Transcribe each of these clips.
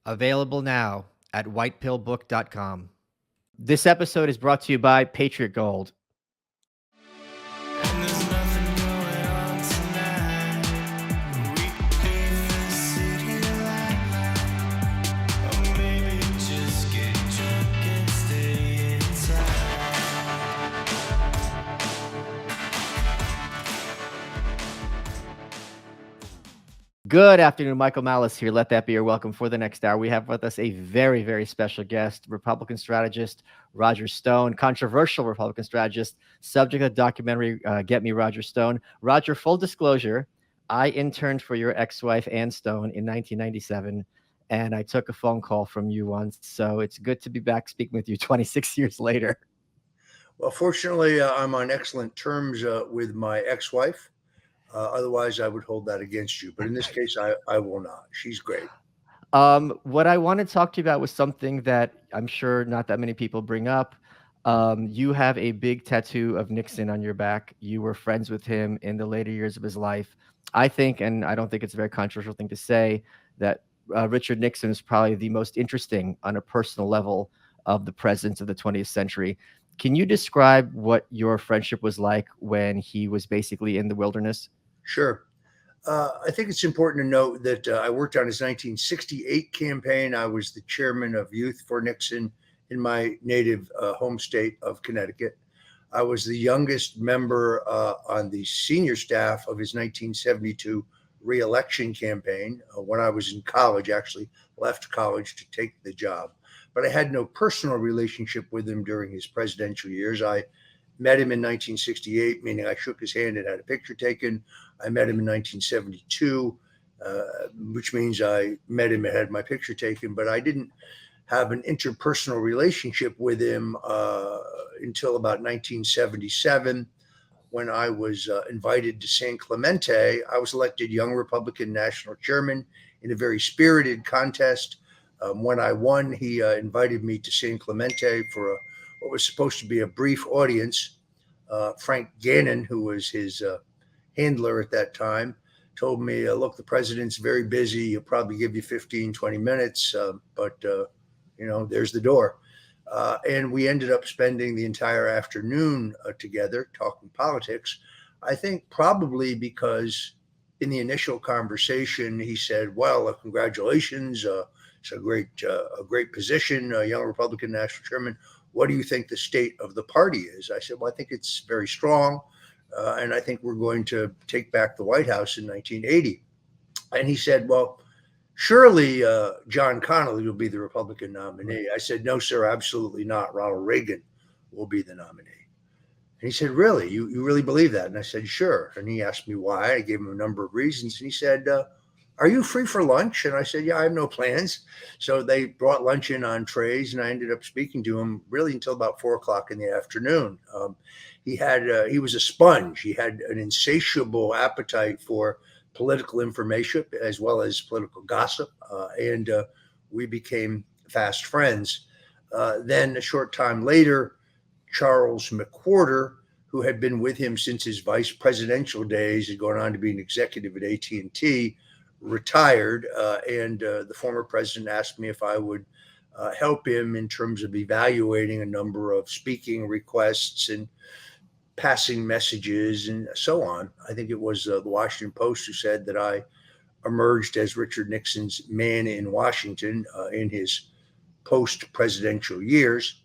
Available now at whitepillbook.com. This episode is brought to you by Patriot Gold. And there's nothing going on tonight. We could pay for the city light. Or maybe just get drunk and stay inside. Good afternoon, Michael Malice here. Let that be your welcome for the next hour. We have with us a very, very special guest, Republican strategist Roger Stone, controversial Republican strategist, subject of the documentary Get Me, Roger Stone. Roger, full disclosure, I interned for your ex-wife, Ann Stone, in 1997, and I took a phone call from you once, so it's good to be back speaking with you 26 years later. Well, fortunately, I'm on excellent terms with my ex-wife. Otherwise, I would hold that against you. But in this case, I will not. She's great. What I want to talk to you about was something that I'm sure not that many people bring up. You have a big tattoo of Nixon on your back. You were friends with him in the later years of his life. I think, and I don't think it's a very controversial thing to say, that Richard Nixon is probably the most interesting on a personal level of the presidents of the 20th century. Can you describe what your friendship was like when he was basically in the wilderness? Sure. I think it's important to note that I worked on his 1968 campaign. I was the chairman of Youth for Nixon in my native home state of Connecticut. I was the youngest member on the senior staff of his 1972 reelection campaign when I was in college, actually left college to take the job. But I had no personal relationship with him during his presidential years. I met him in 1968, meaning I shook his hand and had a picture taken. I met him in 1972, which means I met him and had my picture taken, but I didn't have an interpersonal relationship with him until about 1977 when I was invited to San Clemente. I was elected young Republican national chairman in a very spirited contest. When I won, he invited me to San Clemente for what was supposed to be a brief audience. Frank Gannon, who was his handler at that time, told me, look, the president's very busy. He'll probably give you 15, 20 minutes, but there's the door. And we ended up spending the entire afternoon together talking politics. I think probably because in the initial conversation, he said, well, congratulations. It's a great position, young Republican national chairman. What do you think the state of the party is? I said, well, I think it's very strong. And I think we're going to take back the White House in 1980. And he said, well, surely John Connally will be the Republican nominee. I said, no, sir, absolutely not. Ronald Reagan will be the nominee. And he said, really? You really believe that? And I said, sure. And he asked me why. I gave him a number of reasons. And he said, are you free for lunch? And I said, yeah, I have no plans. So they brought lunch in on trays, and I ended up speaking to him really until about 4:00 in the afternoon. He was a sponge. He had an insatiable appetite for political information as well as political gossip. And we became fast friends. Then a short time later, Charles McWhorter, who had been with him since his vice presidential days, had gone on to be an executive at AT&T, retired, and the former president asked me if I would help him in terms of evaluating a number of speaking requests and passing messages and so on. I think it was the Washington Post who said that I emerged as Richard Nixon's man in Washington in his post-presidential years.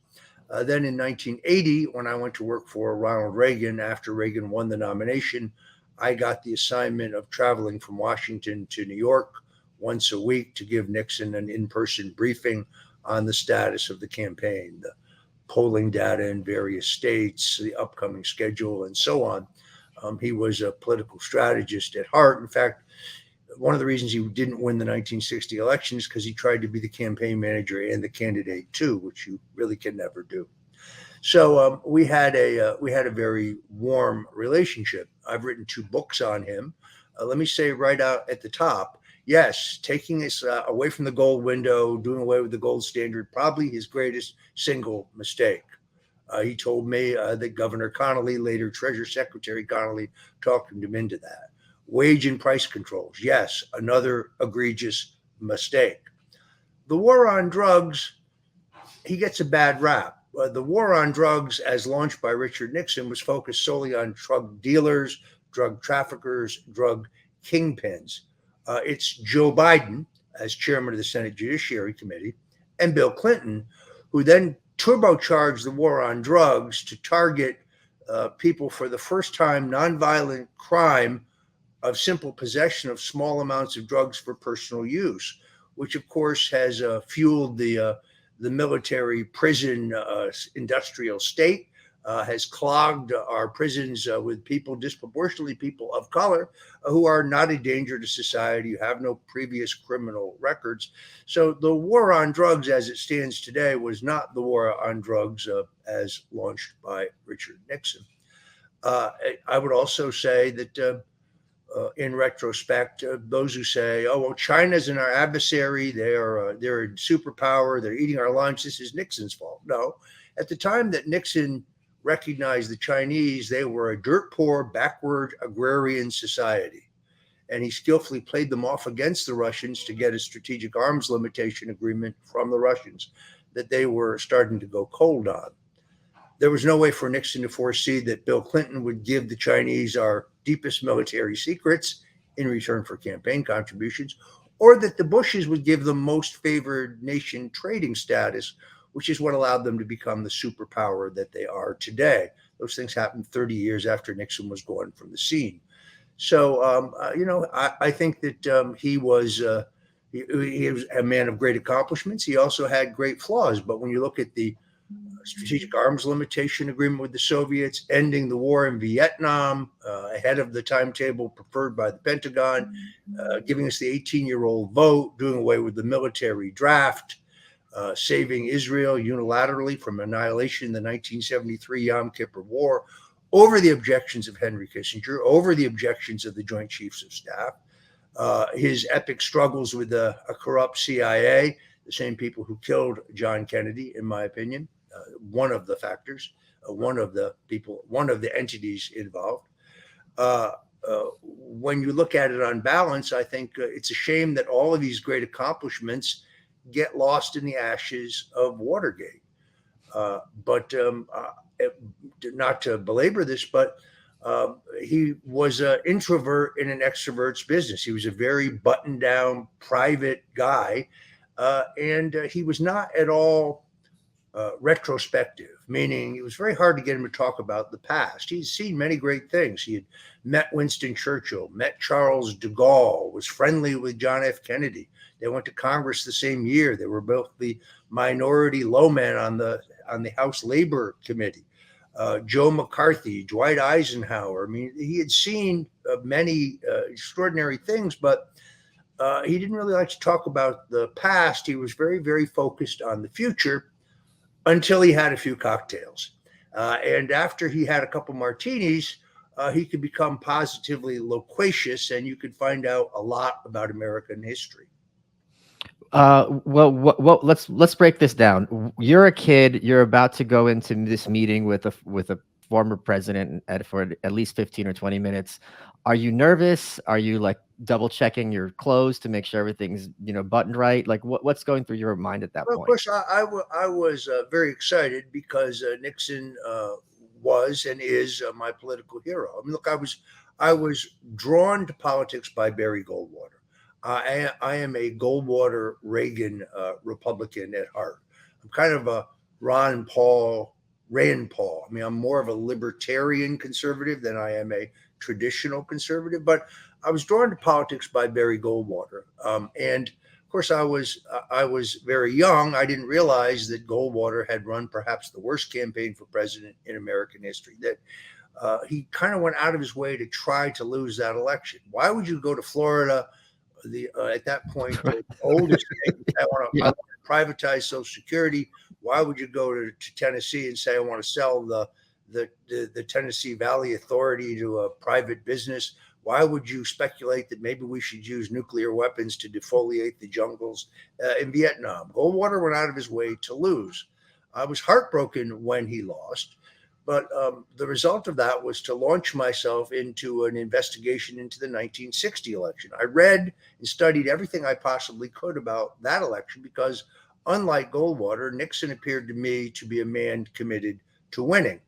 Then in 1980, when I went to work for Ronald Reagan, after Reagan won the nomination, I got the assignment of traveling from Washington to New York once a week to give Nixon an in-person briefing on the status of the campaign, the polling data in various states, the upcoming schedule, and so on. He was a political strategist at heart. In fact, one of the reasons he didn't win the 1960 election is because he tried to be the campaign manager and the candidate too, which you really can never do. So we had a very warm relationship. I've written 2 books on him. Let me say right out at the top, yes, taking us away from the gold window, doing away with the gold standard, probably his greatest single mistake. He told me that Governor Connally, later Treasury Secretary Connally, talked him into that. Wage and price controls, yes, another egregious mistake. the war on drugs, he gets a bad rap. The war on drugs, as launched by Richard Nixon, was focused solely on drug dealers, drug traffickers, drug kingpins. It's Joe Biden, as chairman of the Senate Judiciary Committee, and Bill Clinton, who then turbocharged the war on drugs to target people for the first time, nonviolent crime of simple possession of small amounts of drugs for personal use, which of course has fueled the military prison industrial state, has clogged our prisons with people, disproportionately people of color, who are not a danger to society, who have no previous criminal records. So the war on drugs as it stands today was not the war on drugs as launched by Richard Nixon. I would also say that in retrospect, those who say, "Oh well, China's our adversary. They're a superpower. They're eating our lunch. This is Nixon's fault." No, at the time that Nixon recognized the Chinese, they were a dirt poor, backward agrarian society, and he skillfully played them off against the Russians to get a strategic arms limitation agreement from the Russians that they were starting to go cold on. There was no way for Nixon to foresee that Bill Clinton would give the Chinese our deepest military secrets in return for campaign contributions, or that the Bushes would give them most favored nation trading status, which is what allowed them to become the superpower that they are today. Those things happened 30 years after Nixon was gone from the scene. So, I think that he was a man of great accomplishments. He also had great flaws. But when you look at the strategic arms limitation agreement with the Soviets, ending the war in Vietnam ahead of the timetable preferred by the Pentagon, giving us the 18-year-old vote, doing away with the military draft, saving Israel unilaterally from annihilation in the 1973 Yom Kippur War, over the objections of Henry Kissinger, over the objections of the Joint Chiefs of Staff, his epic struggles with a corrupt CIA, the same people who killed John Kennedy, in my opinion, one of the factors, one of the people, one of the entities involved. When you look at it on balance, I think it's a shame that all of these great accomplishments get lost in the ashes of Watergate. But not to belabor this, but he was an introvert in an extrovert's business. He was a very buttoned down, private guy. And he was not at all retrospective, meaning it was very hard to get him to talk about the past. He's seen many great things. He had met Winston Churchill, met Charles de Gaulle, was friendly with John F. Kennedy. They went to Congress the same year. They were both the minority low men on the House Labor Committee. Joe McCarthy, Dwight Eisenhower. I mean, he had seen many extraordinary things, but he didn't really like to talk about the past. He was very, very focused on the future until he had a few cocktails. And after he had a couple martinis, he could become positively loquacious, and you could find out a lot about American history. Well, let's break this down. You're a kid. You're about to go into this meeting with a former president for at least 15 or 20 minutes. Are you nervous? Are you like double checking your clothes to make sure everything's buttoned right? Like what's going through your mind at that point? Of course, I was very excited because Nixon was and is my political hero. I mean, look, I was drawn to politics by Barry Goldwater. I am a Goldwater Reagan Republican at heart. I'm kind of a Rand Paul. I mean, I'm more of a libertarian conservative than I am a traditional conservative, but I was drawn to politics by Barry Goldwater. And of course, I was very young. I didn't realize that Goldwater had run perhaps the worst campaign for president in American history, that he kind of went out of his way to try to lose that election. Why would you go to Florida, at that point, the oldest state, I want to privatize Social Security? Why would you go to Tennessee and say, I want to sell the Tennessee Valley Authority to a private business? Why would you speculate that maybe we should use nuclear weapons to defoliate the jungles in Vietnam? Goldwater went out of his way to lose. I was heartbroken when he lost, But the result of that was to launch myself into an investigation into the 1960 election. I read and studied everything I possibly could about that election because, unlike Goldwater, Nixon appeared to me to be a man committed to winning.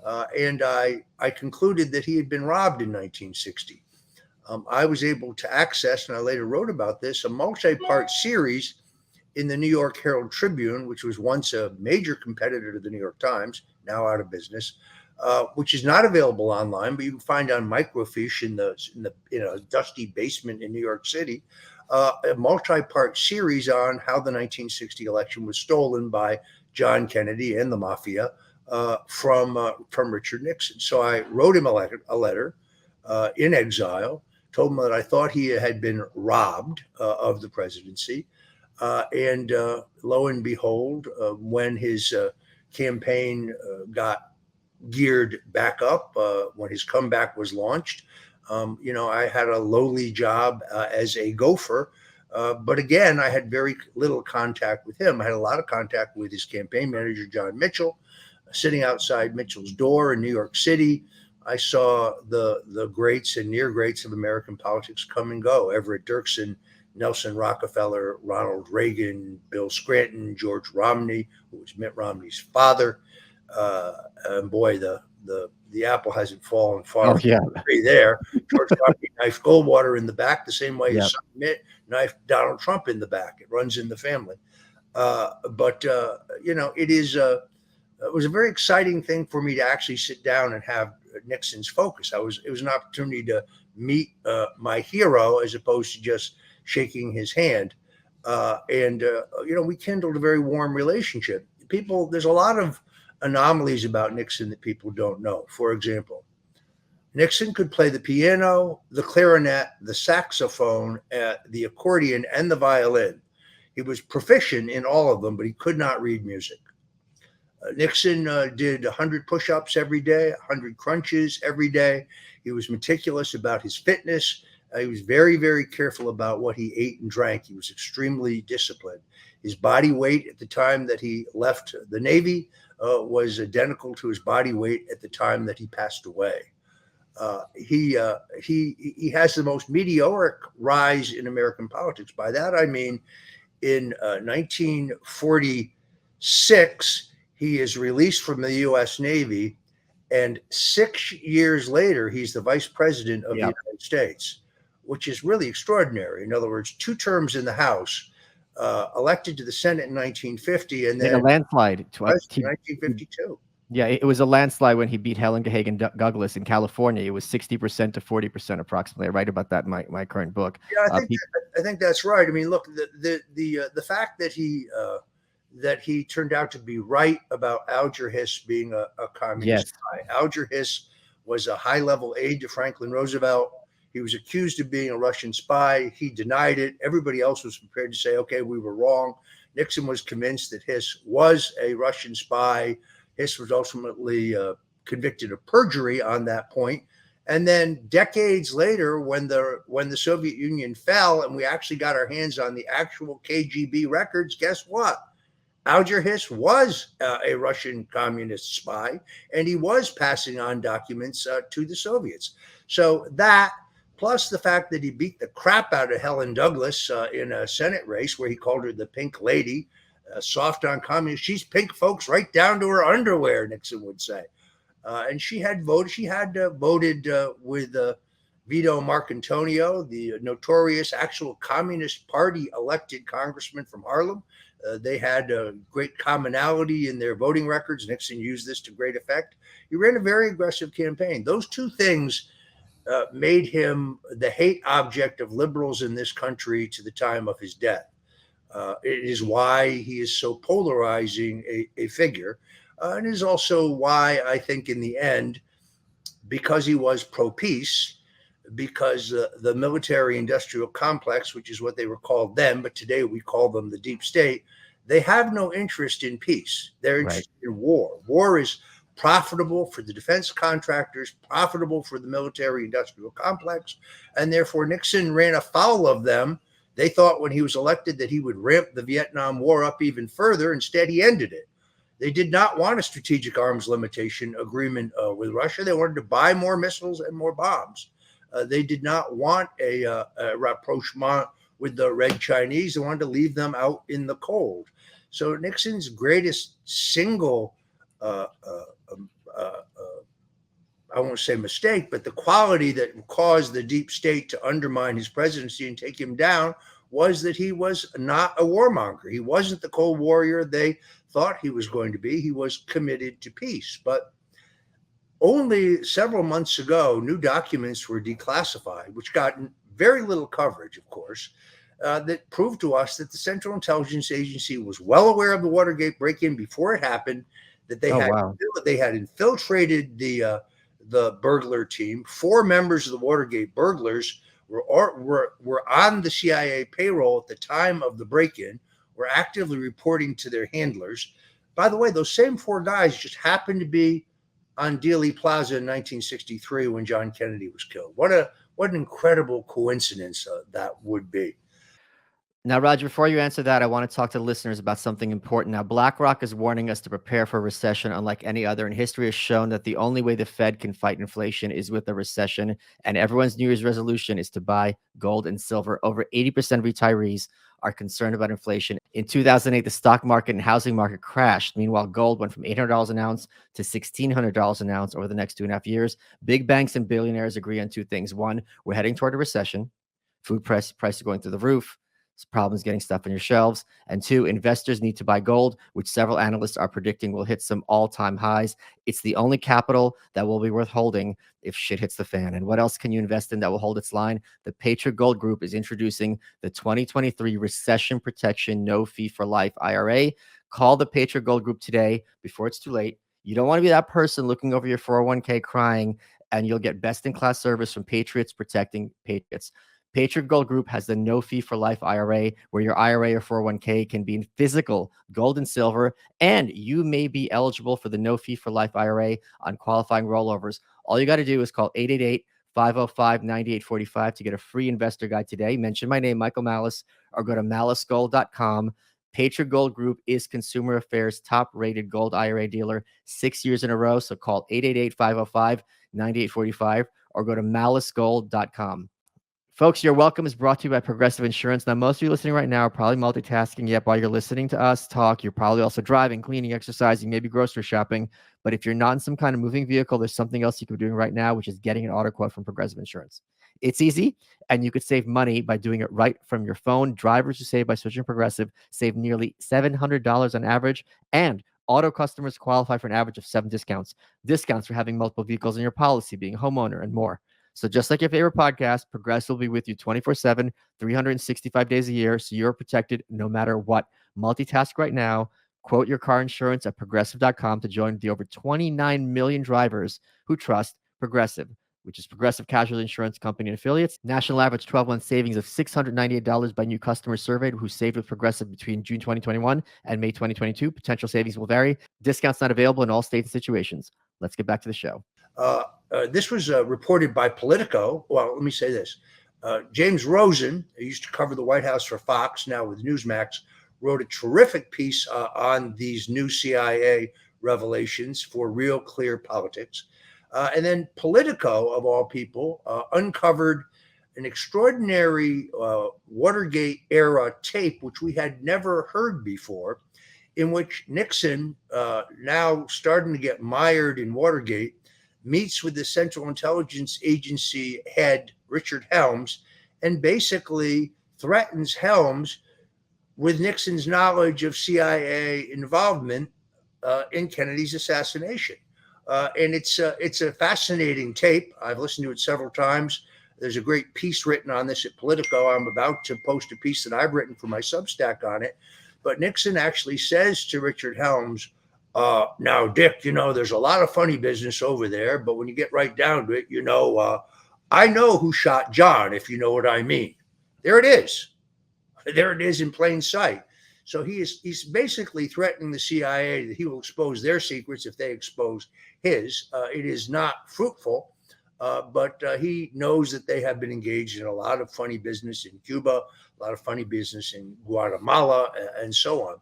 And I concluded that he had been robbed in 1960. I was able to access, and I later wrote about this, a multi-part series in the New York Herald Tribune, which was once a major competitor to the New York Times, now out of business, which is not available online, but you can find on microfiche in a dusty basement in New York City, a multi-part series on how the 1960 election was stolen by John Kennedy and the mafia from Richard Nixon. So I wrote him a letter in exile, told him that I thought he had been robbed of the presidency. And lo and behold, when his campaign got geared back up, when his comeback was launched, I had a lowly job as a gopher. But again, I had very little contact with him. I had a lot of contact with his campaign manager, John Mitchell, sitting outside Mitchell's door in New York City. I saw the greats and near greats of American politics come and go. Everett Dirksen, Nelson Rockefeller, Ronald Reagan, Bill Scranton, George Romney, who was Mitt Romney's father. And boy, the apple hasn't fallen far from the tree there. George Romney knifed Goldwater in the back the same way his son Mitt knifed Donald Trump in the back. It runs in the family. It was a very exciting thing for me to actually sit down and have Nixon's focus. It was an opportunity to meet my hero as opposed to just shaking his hand. We kindled a very warm relationship. There's a lot of anomalies about Nixon that people don't know. For example, Nixon could play the piano, the clarinet, the saxophone, the accordion, and the violin. He was proficient in all of them, but he could not read music. Nixon did 100 push-ups every day, 100 crunches every day. He was meticulous about his fitness. He was very, very careful about what he ate and drank. He was extremely disciplined. His body weight at the time that he left the Navy was identical to his body weight at the time that he passed away. He has the most meteoric rise in American politics. By that, I mean, in 1946, he is released from the U.S. Navy, and 6 years later, he's the vice president of the United States, which is really extraordinary. In other words, 2 terms in the House, elected to the Senate in 1950, and then a landslide in 1952. Yeah, it was a landslide when he beat Helen Gahagan Douglas in California. It was 60% to 40% approximately. I write about that in my current book. Yeah, I think that's right. I mean, look, the fact that he turned out to be right about Alger Hiss being a communist spy. Alger Hiss was a high-level aide to Franklin Roosevelt. He was accused of being a Russian spy. He denied it. Everybody else was prepared to say, okay, we were wrong. Nixon was convinced that Hiss was a Russian spy. Hiss was ultimately convicted of perjury on that point. And then decades later, when the Soviet Union fell and we actually got our hands on the actual KGB records, guess what? Alger Hiss was a Russian communist spy, and he was passing on documents to the Soviets. So that, plus the fact that he beat the crap out of Helen Douglas in a Senate race where he called her the Pink Lady, soft on communists. She's pink, folks, right down to her underwear, Nixon would say. And she had voted. She had voted with Vito Marcantonio, the notorious actual Communist Party elected congressman from Harlem. They had a great commonality in their voting records. Nixon used this to great effect. He ran a very aggressive campaign. Those 2 things made him the hate object of liberals in this country to the time of his death. It is why he is so polarizing a figure. And it is also why I think in the end, because he was pro-peace, because the military-industrial complex, which is what they were called then, but today we call them the deep state, they have no interest in peace. They're interested in war. War is profitable for the defense contractors, profitable for the military-industrial complex, and therefore Nixon ran afoul of them. They thought when he was elected that he would ramp the Vietnam War up even further. Instead, he ended it. They did not want a strategic arms limitation agreement with Russia. They wanted to buy more missiles and more bombs. They did not want a rapprochement with the Red Chinese. They wanted to leave them out in the cold. So Nixon's greatest single, I won't say mistake, but the quality that caused the deep state to undermine his presidency and take him down was that he was not a warmonger. He wasn't the Cold Warrior they thought he was going to be. He was committed to peace. But only several months ago, new documents were declassified, which got very little coverage, of course, that proved to us that the Central Intelligence Agency was well aware of the Watergate break-in before it happened, that they had infiltrated the burglar team. 4 members of the Watergate burglars were on the CIA payroll at the time of the break-in, were actively reporting to their handlers. By the way, those same 4 guys just happened to be on Dealey Plaza in 1963 when John Kennedy was killed. What an incredible coincidence that would be. Now, Roger, before you answer that, I want to talk to listeners about something important. Now, BlackRock is warning us to prepare for a recession unlike any other, and history has shown that the only way the Fed can fight inflation is with a recession, and everyone's New Year's resolution is to buy gold and silver. Over 80% of retirees are concerned about inflation. In 2008, the stock market and housing market crashed. Meanwhile, gold went from $800 an ounce to $1,600 an ounce over the next 2.5 years. Big banks and billionaires agree on 2 things. 1, we're heading toward a recession. Food prices going through the roof. Problems getting stuff on your shelves. And 2, investors need to buy gold, which several analysts are predicting will hit some all-time highs. It's the only capital that will be worth holding if shit hits the fan. And what else can you invest in that will hold its line? The Patriot Gold Group is introducing the 2023 Recession Protection No Fee for Life IRA. Call the Patriot Gold Group today before it's too late. You don't want to be that person looking over your 401k crying, and you'll get best-in-class service from Patriots protecting Patriots. Patriot Gold Group has the No Fee for Life IRA, where your IRA or 401k can be in physical gold and silver, and you may be eligible for the No Fee for Life IRA on qualifying rollovers. All you got to do is call 888-505-9845 to get a free investor guide today. Mention my name, Michael Malice, or go to malicegold.com. Patriot Gold Group is Consumer Affairs' top-rated gold IRA dealer 6 years in a row, so call 888-505-9845 or go to malicegold.com. Folks, Your Welcome is brought to you by Progressive Insurance. Now, most of you listening right now are probably multitasking. Yet while you're listening to us talk, you're probably also driving, cleaning, exercising, maybe grocery shopping. But if you're not in some kind of moving vehicle, there's something else you could be doing right now, which is getting an auto quote from Progressive Insurance. It's easy, and you could save money by doing it right from your phone. Drivers who save by switching Progressive save nearly $700 on average, and auto customers qualify for an average of 7 discounts. Discounts for having multiple vehicles in your policy, being a homeowner, and more. So just like your favorite podcast, Progressive will be with you 24/7, 365 days a year, so you're protected no matter what. Multitask right now. Quote your car insurance at Progressive.com to join the over 29 million drivers who trust Progressive, which is Progressive Casualty Insurance Company and affiliates. National average 12-month savings of $698 by new customers surveyed who saved with Progressive between June 2021 and May 2022. Potential savings will vary. Discounts not available in all states and situations. Let's get back to the show. This was reported by Politico. Well, let me say this. James Rosen, who used to cover the White House for Fox, now with Newsmax, wrote a terrific piece on these new CIA revelations for Real Clear Politics. And then Politico, of all people, uncovered an extraordinary Watergate era tape, which we had never heard before, in which Nixon, now starting to get mired in Watergate, meets with the Central Intelligence Agency head, Richard Helms, and basically threatens Helms with Nixon's knowledge of CIA involvement in Kennedy's assassination. And it's a fascinating tape. I've listened to it several times. There's a great piece written on this at Politico. I'm about to post a piece that I've written for my Substack on it. But Nixon actually says to Richard Helms, now, Dick, there's a lot of funny business over there, but when you get right down to it, I know who shot John, if you know what I mean. There it is. There it is in plain sight. So he's basically threatening the CIA that he will expose their secrets if they expose his. It is not fruitful, but he knows that they have been engaged in a lot of funny business in Cuba, a lot of funny business in Guatemala, and so on.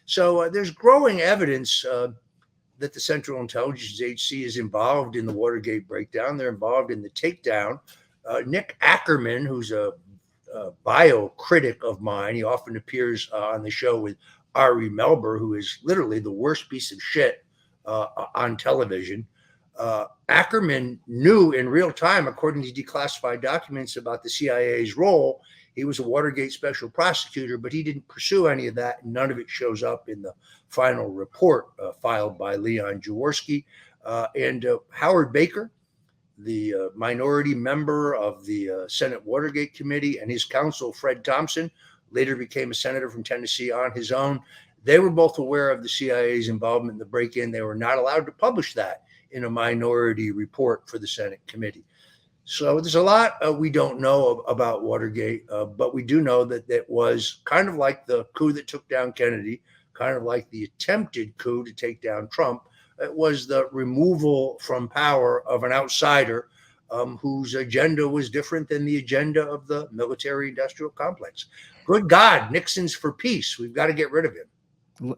So there's growing evidence that the Central Intelligence Agency is involved in the Watergate breakdown. They're involved in the takedown. Nick Ackerman, who's a bio critic of mine, he often appears on the show with Ari Melber, who is literally the worst piece of shit on television. Ackerman knew in real time, according to declassified documents, about the CIA's role. He was a Watergate special prosecutor, but he didn't pursue any of that. None of it shows up in the final report filed by Leon Jaworski. And Howard Baker, the minority member of the Senate Watergate Committee, and his counsel, Fred Thompson, later became a senator from Tennessee on his own. They were both aware of the CIA's involvement in the break-in. They were not allowed to publish that in a minority report for the Senate committee. So there's a lot we don't know about Watergate, but we do know that it was kind of like the coup that took down Kennedy, kind of like the attempted coup to take down Trump. It was the removal from power of an outsider whose agenda was different than the agenda of the military-industrial complex. Good God, Nixon's for peace. We've got to get rid of him.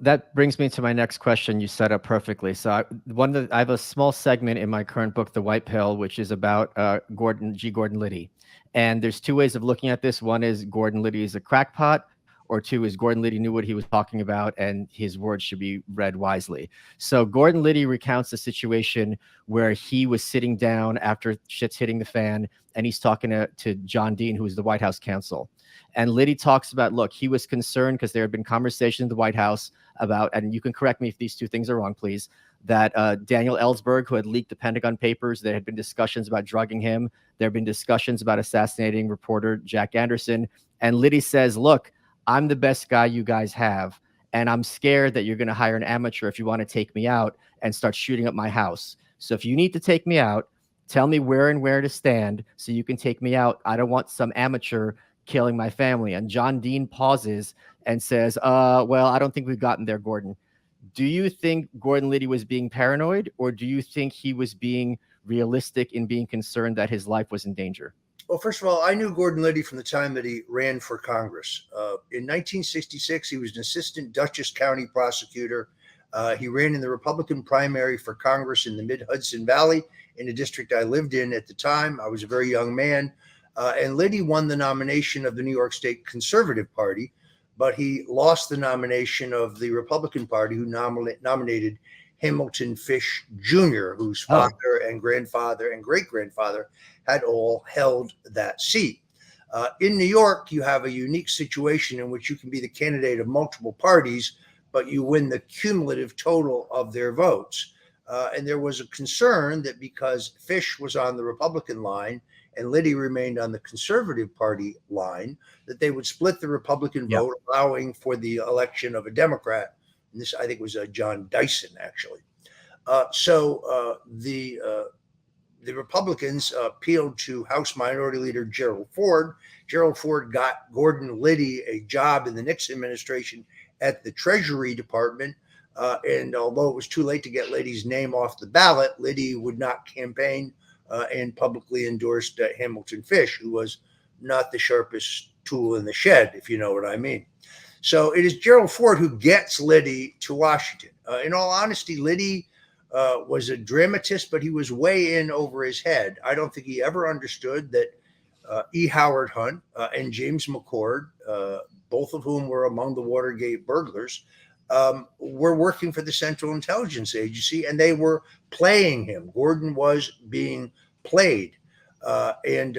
That brings me to my next question. You set up perfectly. So I have a small segment in my current book, The White Pill, which is about Gordon Liddy. And there's two ways of looking at this. One is Gordon Liddy is a crackpot, or two is Gordon Liddy knew what he was talking about and his words should be read wisely. So Gordon Liddy recounts a situation where he was sitting down after shit's hitting the fan, and he's talking to John Dean, who is the White House counsel. And Liddy talks about, look, he was concerned because there had been conversation in the White House about, and you can correct me if these two things are wrong, please, that Daniel Ellsberg, who had leaked the Pentagon Papers, there had been discussions about drugging him. There have been discussions about assassinating reporter Jack Anderson. And Liddy says, look, I'm the best guy you guys have, and I'm scared that you're going to hire an amateur if you want to take me out and start shooting up my house. So if you need to take me out, tell me where to stand so you can take me out. I don't want some amateur killing my family. And John Dean pauses and says, well, I don't think we've gotten there, Gordon. Do you think Gordon Liddy was being paranoid, or do you think he was being realistic in being concerned that his life was in danger? Well, first of all, I knew Gordon Liddy from the time that he ran for Congress. In 1966, he was an assistant Dutchess County prosecutor. He ran in the Republican primary for Congress in the Mid-Hudson Valley, in a district I lived in at the time. I was a very young man. And Liddy won the nomination of the New York State Conservative Party, but he lost the nomination of the Republican Party, who nominated Hamilton Fish Jr., whose father and grandfather and great-grandfather had all held that seat. In New York, you have a unique situation in which you can be the candidate of multiple parties, but you win the cumulative total of their votes. And there was a concern that because Fish was on the Republican line and Liddy remained on the Conservative Party line, that they would split the Republican vote, allowing for the election of a Democrat. And this, I think, was John Dyson, actually. So the Republicans appealed to House Minority Leader Gerald Ford. Gerald Ford got Gordon Liddy a job in the Nixon administration at the Treasury Department. And although it was too late to get Liddy's name off the ballot, Liddy would not campaign and publicly endorsed Hamilton Fish, who was not the sharpest tool in the shed, if you know what I mean. So it is Gerald Ford who gets Liddy to Washington. In all honesty, Liddy was a dramatist, but he was way in over his head. I don't think he ever understood that E. Howard Hunt and James McCord, both of whom were among the Watergate burglars, were working for the Central Intelligence Agency, and they were playing him. Gordon was being played, and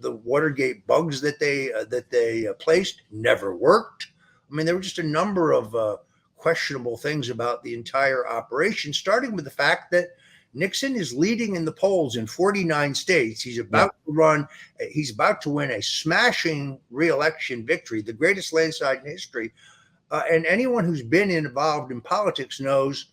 the Watergate bugs that they placed never worked. I mean, there were just a number of questionable things about the entire operation, starting with the fact that Nixon is leading in the polls in 49 states. He's about to win a smashing re-election victory, the greatest landslide in history. And anyone who's been involved in politics knows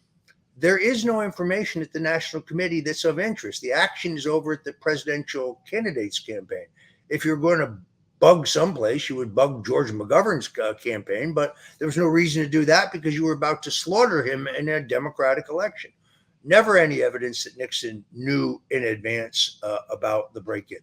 there is no information at the National Committee that's of interest. The action is over at the presidential candidates campaign. If you're going to bug someplace, you would bug George McGovern's campaign, but there was no reason to do that because you were about to slaughter him in a Democratic election. Never any evidence that Nixon knew in advance about the break-in.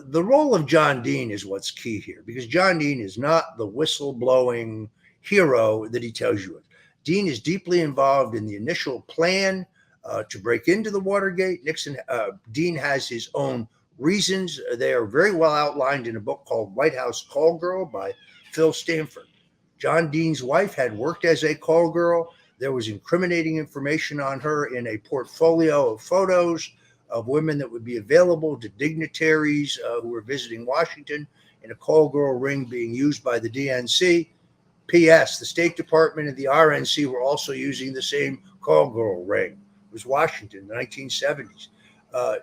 The role of John Dean is what's key here, because John Dean is not the whistleblowing hero that he tells you. Dean is deeply involved in the initial plan to break into the Watergate. Dean has his own reasons. They are very well outlined in a book called White House Call Girl by Phil Stanford. John Dean's wife had worked as a call girl. There was incriminating information on her in a portfolio of photos of women that would be available to dignitaries who were visiting Washington in a call girl ring being used by the DNC. P.S. The State Department and the RNC were also using the same call girl ring. It was Washington in the 1970s.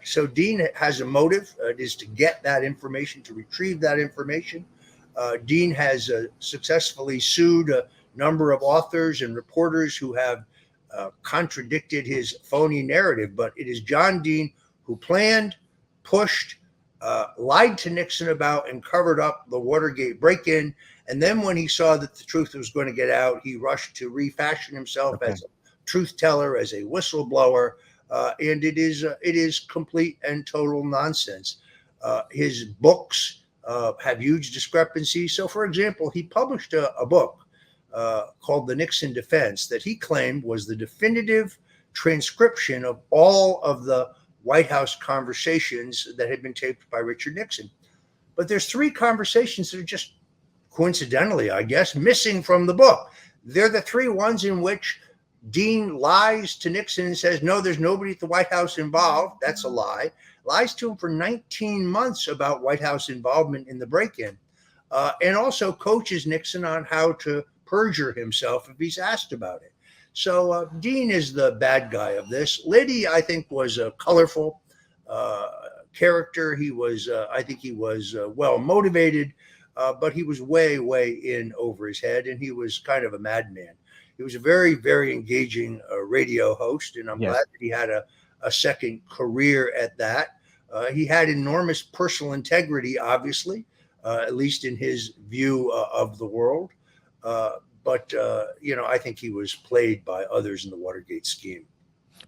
So Dean has a motive. It is to get that information, to retrieve that information. Dean has successfully sued a number of authors and reporters who have contradicted his phony narrative. But it is John Dean who planned, pushed, lied to Nixon about, and covered up the Watergate break-in. And then when he saw that the truth was going to get out, he rushed to refashion himself as a truth teller, as a whistleblower. And it is complete and total nonsense. His books have huge discrepancies. So, for example, he published a book called The Nixon Defense that he claimed was the definitive transcription of all of the White House conversations that had been taped by Richard Nixon. But there's 3 conversations that are just coincidentally, I guess, missing from the book. They're the 3 ones in which Dean lies to Nixon and says, no, there's nobody at the White House involved. That's a lie. Lies to him for 19 months about White House involvement in the break-in, and also coaches Nixon on how to perjure himself if he's asked about it. So Dean is the bad guy of this. Liddy, I think, was a colorful character. He was, I think he was well motivated, but he was way, way in over his head, and he was kind of a madman. He was a very, very engaging radio host, and I'm glad that he had a second career at that. He had enormous personal integrity, obviously, at least in his view of the world. But I think he was played by others in the Watergate scheme.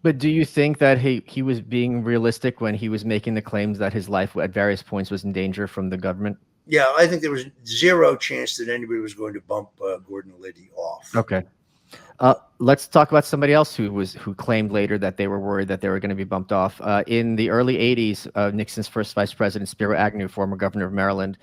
But do you think that he was being realistic when he was making the claims that his life at various points was in danger from the government? Yeah, I think there was zero chance that anybody was going to bump Gordon Liddy off. Okay. Let's talk about somebody else who claimed later that they were worried that they were going to be bumped off. In the early 80s, Nixon's first vice president, Spiro Agnew, former governor of Maryland,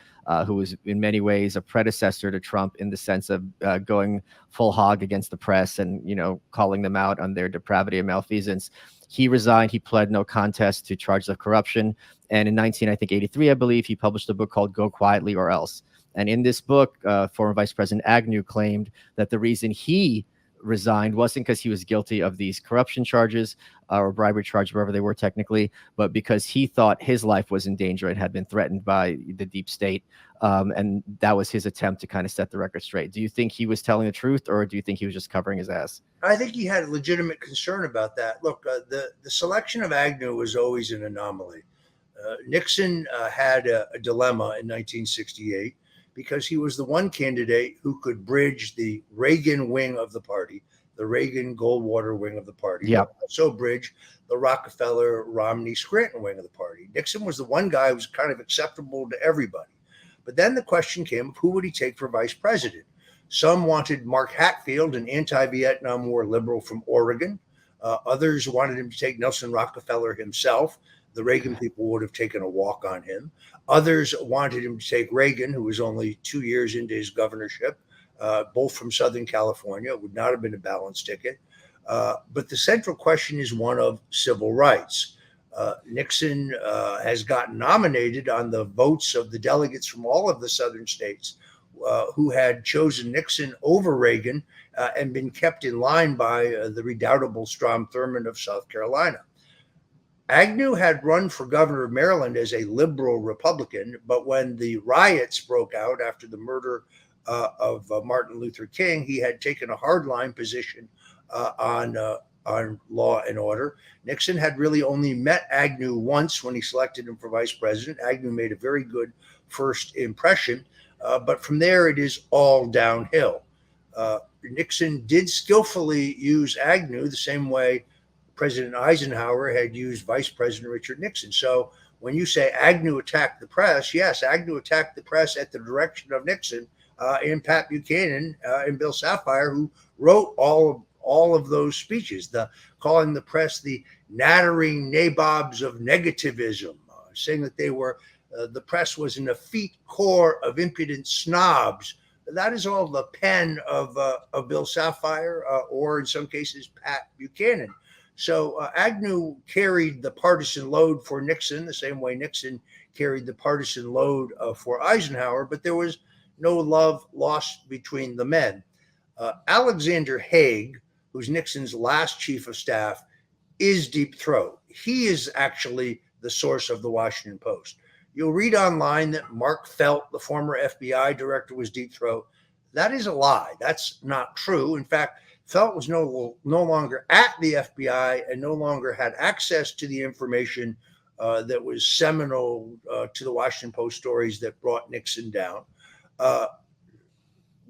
who was in many ways a predecessor to Trump in the sense of going full hog against the press and, calling them out on their depravity and malfeasance. He resigned. He pled no contest to charges of corruption. And in 1983, I believe, he published a book called Go Quietly or Else. And in this book, former Vice President Agnew claimed that the reason he resigned wasn't because he was guilty of these corruption charges or bribery charges, wherever they were technically, but because he thought his life was in danger and had been threatened by the deep state. And that was his attempt to kind of set the record straight. Do you think he was telling the truth, or do you think he was just covering his ass? I think he had a legitimate concern about that. Look, the selection of Agnew was always an anomaly. Nixon had a dilemma in 1968 because he was the one candidate who could bridge the Reagan wing of the party, the Reagan Goldwater wing of the party. Yeah. Also bridge the Rockefeller Romney Scranton wing of the party. Nixon was the one guy who was kind of acceptable to everybody. But then the question came of who would he take for vice president? Some wanted Mark Hatfield, an anti-Vietnam War liberal from Oregon. Others wanted him to take Nelson Rockefeller himself. The Reagan people would have taken a walk on him. Others wanted him to take Reagan, who was only 2 years into his governorship, both from Southern California. It would not have been a balanced ticket. But the central question is one of civil rights. Nixon has gotten nominated on the votes of the delegates from all of the southern states who had chosen Nixon over Reagan and been kept in line by the redoubtable Strom Thurmond of South Carolina. Agnew had run for governor of Maryland as a liberal Republican, but when the riots broke out after the murder of Martin Luther King, he had taken a hardline position on law and order. Nixon had really only met Agnew once when he selected him for vice president. Agnew made a very good first impression, but from there it is all downhill. Nixon did skillfully use Agnew the same way President Eisenhower had used Vice President Richard Nixon. So when you say Agnew attacked the press, yes, Agnew attacked the press at the direction of Nixon and Pat Buchanan and Bill Sapphire, who wrote all of those speeches, calling the press the nattering nabobs of negativism, saying that they were the press was an effete corps of impudent snobs. That is all the pen of Bill Sapphire, or in some cases Pat Buchanan. So Agnew carried the partisan load for Nixon the same way Nixon carried the partisan load for Eisenhower, but there was no love lost between the men. Alexander Haig, who's Nixon's last chief of staff, is deep throat. He is actually the source of the Washington Post. You'll read online that Mark Felt, the former FBI director, was deep throat. That is a lie. That's not true. In fact, Felt was no longer at the FBI and no longer had access to the information that was seminal to the Washington Post stories that brought Nixon down.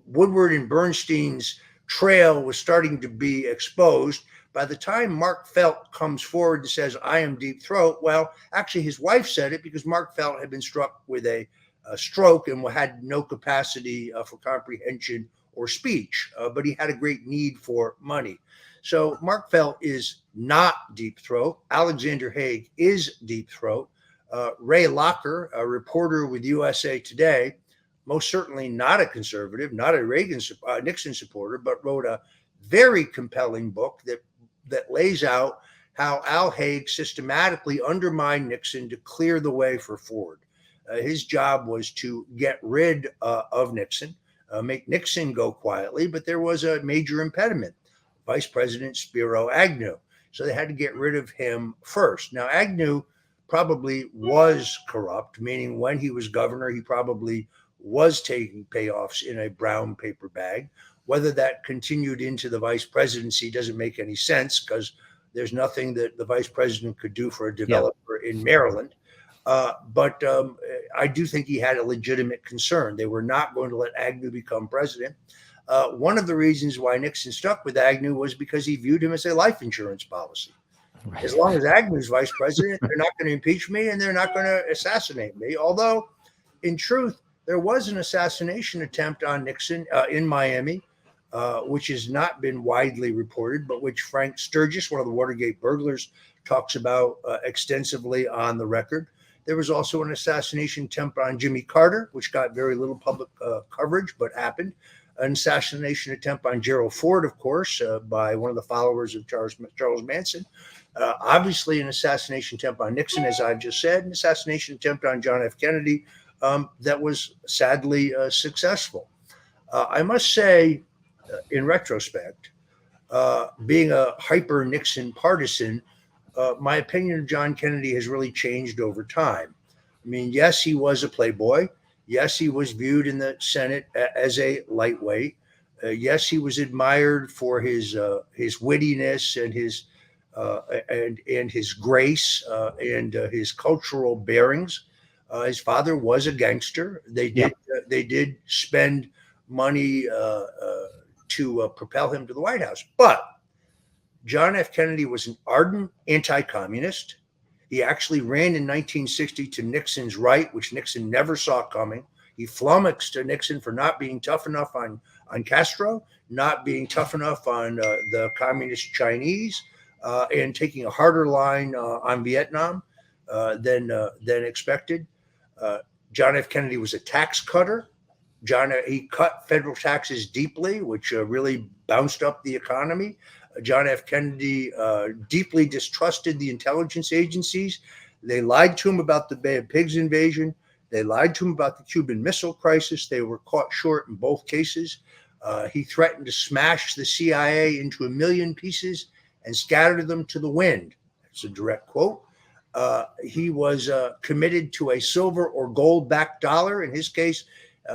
Woodward and Bernstein's trail was starting to be exposed. By the time Mark Felt comes forward and says, I am deep throat, well, actually his wife said it because Mark Felt had been struck with a stroke and had no capacity for comprehension or speech, but he had a great need for money. So Mark Felt is not deep throat. Alexander Haig is deep throat. Ray Locker, a reporter with USA Today, most certainly not a conservative, not a Nixon supporter, but wrote a very compelling book that lays out how Al Haig systematically undermined Nixon to clear the way for Ford. His job was to get rid of Nixon, make Nixon go quietly, but there was a major impediment, Vice President Spiro Agnew. So they had to get rid of him first. Now, Agnew probably was corrupt, meaning when he was governor, he probably was taking payoffs in a brown paper bag. Whether that continued into the vice presidency doesn't make any sense because there's nothing that the vice president could do for a developer in Maryland. But I do think he had a legitimate concern. They were not going to let Agnew become president. One of the reasons why Nixon stuck with Agnew was because he viewed him as a life insurance policy. Right. As long as Agnew's vice president, they're not going to impeach me and they're not going to assassinate me. Although, in truth, there was an assassination attempt on Nixon in Miami, which has not been widely reported, but which Frank Sturgis, one of the Watergate burglars, talks about extensively on the record. There was also an assassination attempt on Jimmy Carter, which got very little public coverage, but happened. An assassination attempt on Gerald Ford, of course, by one of the followers of Charles Manson. Obviously, an assassination attempt on Nixon, as I've just said, an assassination attempt on John F. Kennedy that was sadly successful. I must say, in retrospect, being a hyper Nixon partisan, my opinion of John Kennedy has really changed over time. I mean, yes, he was a playboy. Yes, he was viewed in the Senate as a lightweight. Yes, he was admired for his wittiness and his grace and his cultural bearings. His father was a gangster. They did spend money to propel him to the White House. But John F. Kennedy was an ardent anti-communist. He actually ran in 1960 to Nixon's right, which Nixon never saw coming. He flummoxed Nixon for not being tough enough on Castro, not being tough enough on the communist Chinese, and taking a harder line on Vietnam than expected. John F. Kennedy was a tax cutter. He cut federal taxes deeply, which really bounced up the economy. John F. Kennedy deeply distrusted the intelligence agencies. They lied to him about the Bay of Pigs invasion. They lied to him about the Cuban Missile Crisis. They were caught short in both cases. He threatened to smash the CIA into a million pieces and scatter them to the wind. That's a direct quote. He was committed to a silver or gold-backed dollar. In his case,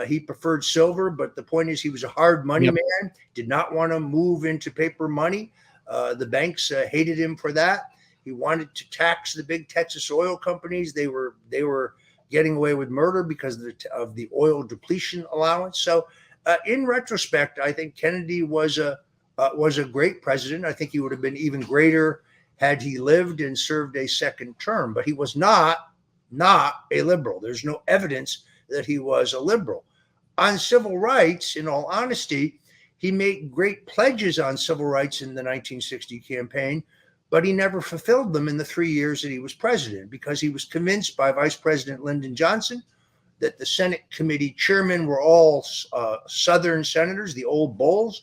he preferred silver, but the point is he was a hard money man, did not want to move into paper money. The banks hated him for that. He wanted to tax the big Texas oil companies. They were getting away with murder because of the oil depletion allowance. So in retrospect, I think Kennedy was a great president. I think he would have been even greater had he lived and served a second term, but he was not a liberal. There's no evidence that he was a liberal. On civil rights, in all honesty, he made great pledges on civil rights in the 1960 campaign, but he never fulfilled them in the 3 years that he was president because he was convinced by Vice President Lyndon Johnson that the Senate committee chairmen were all Southern senators, the old bulls,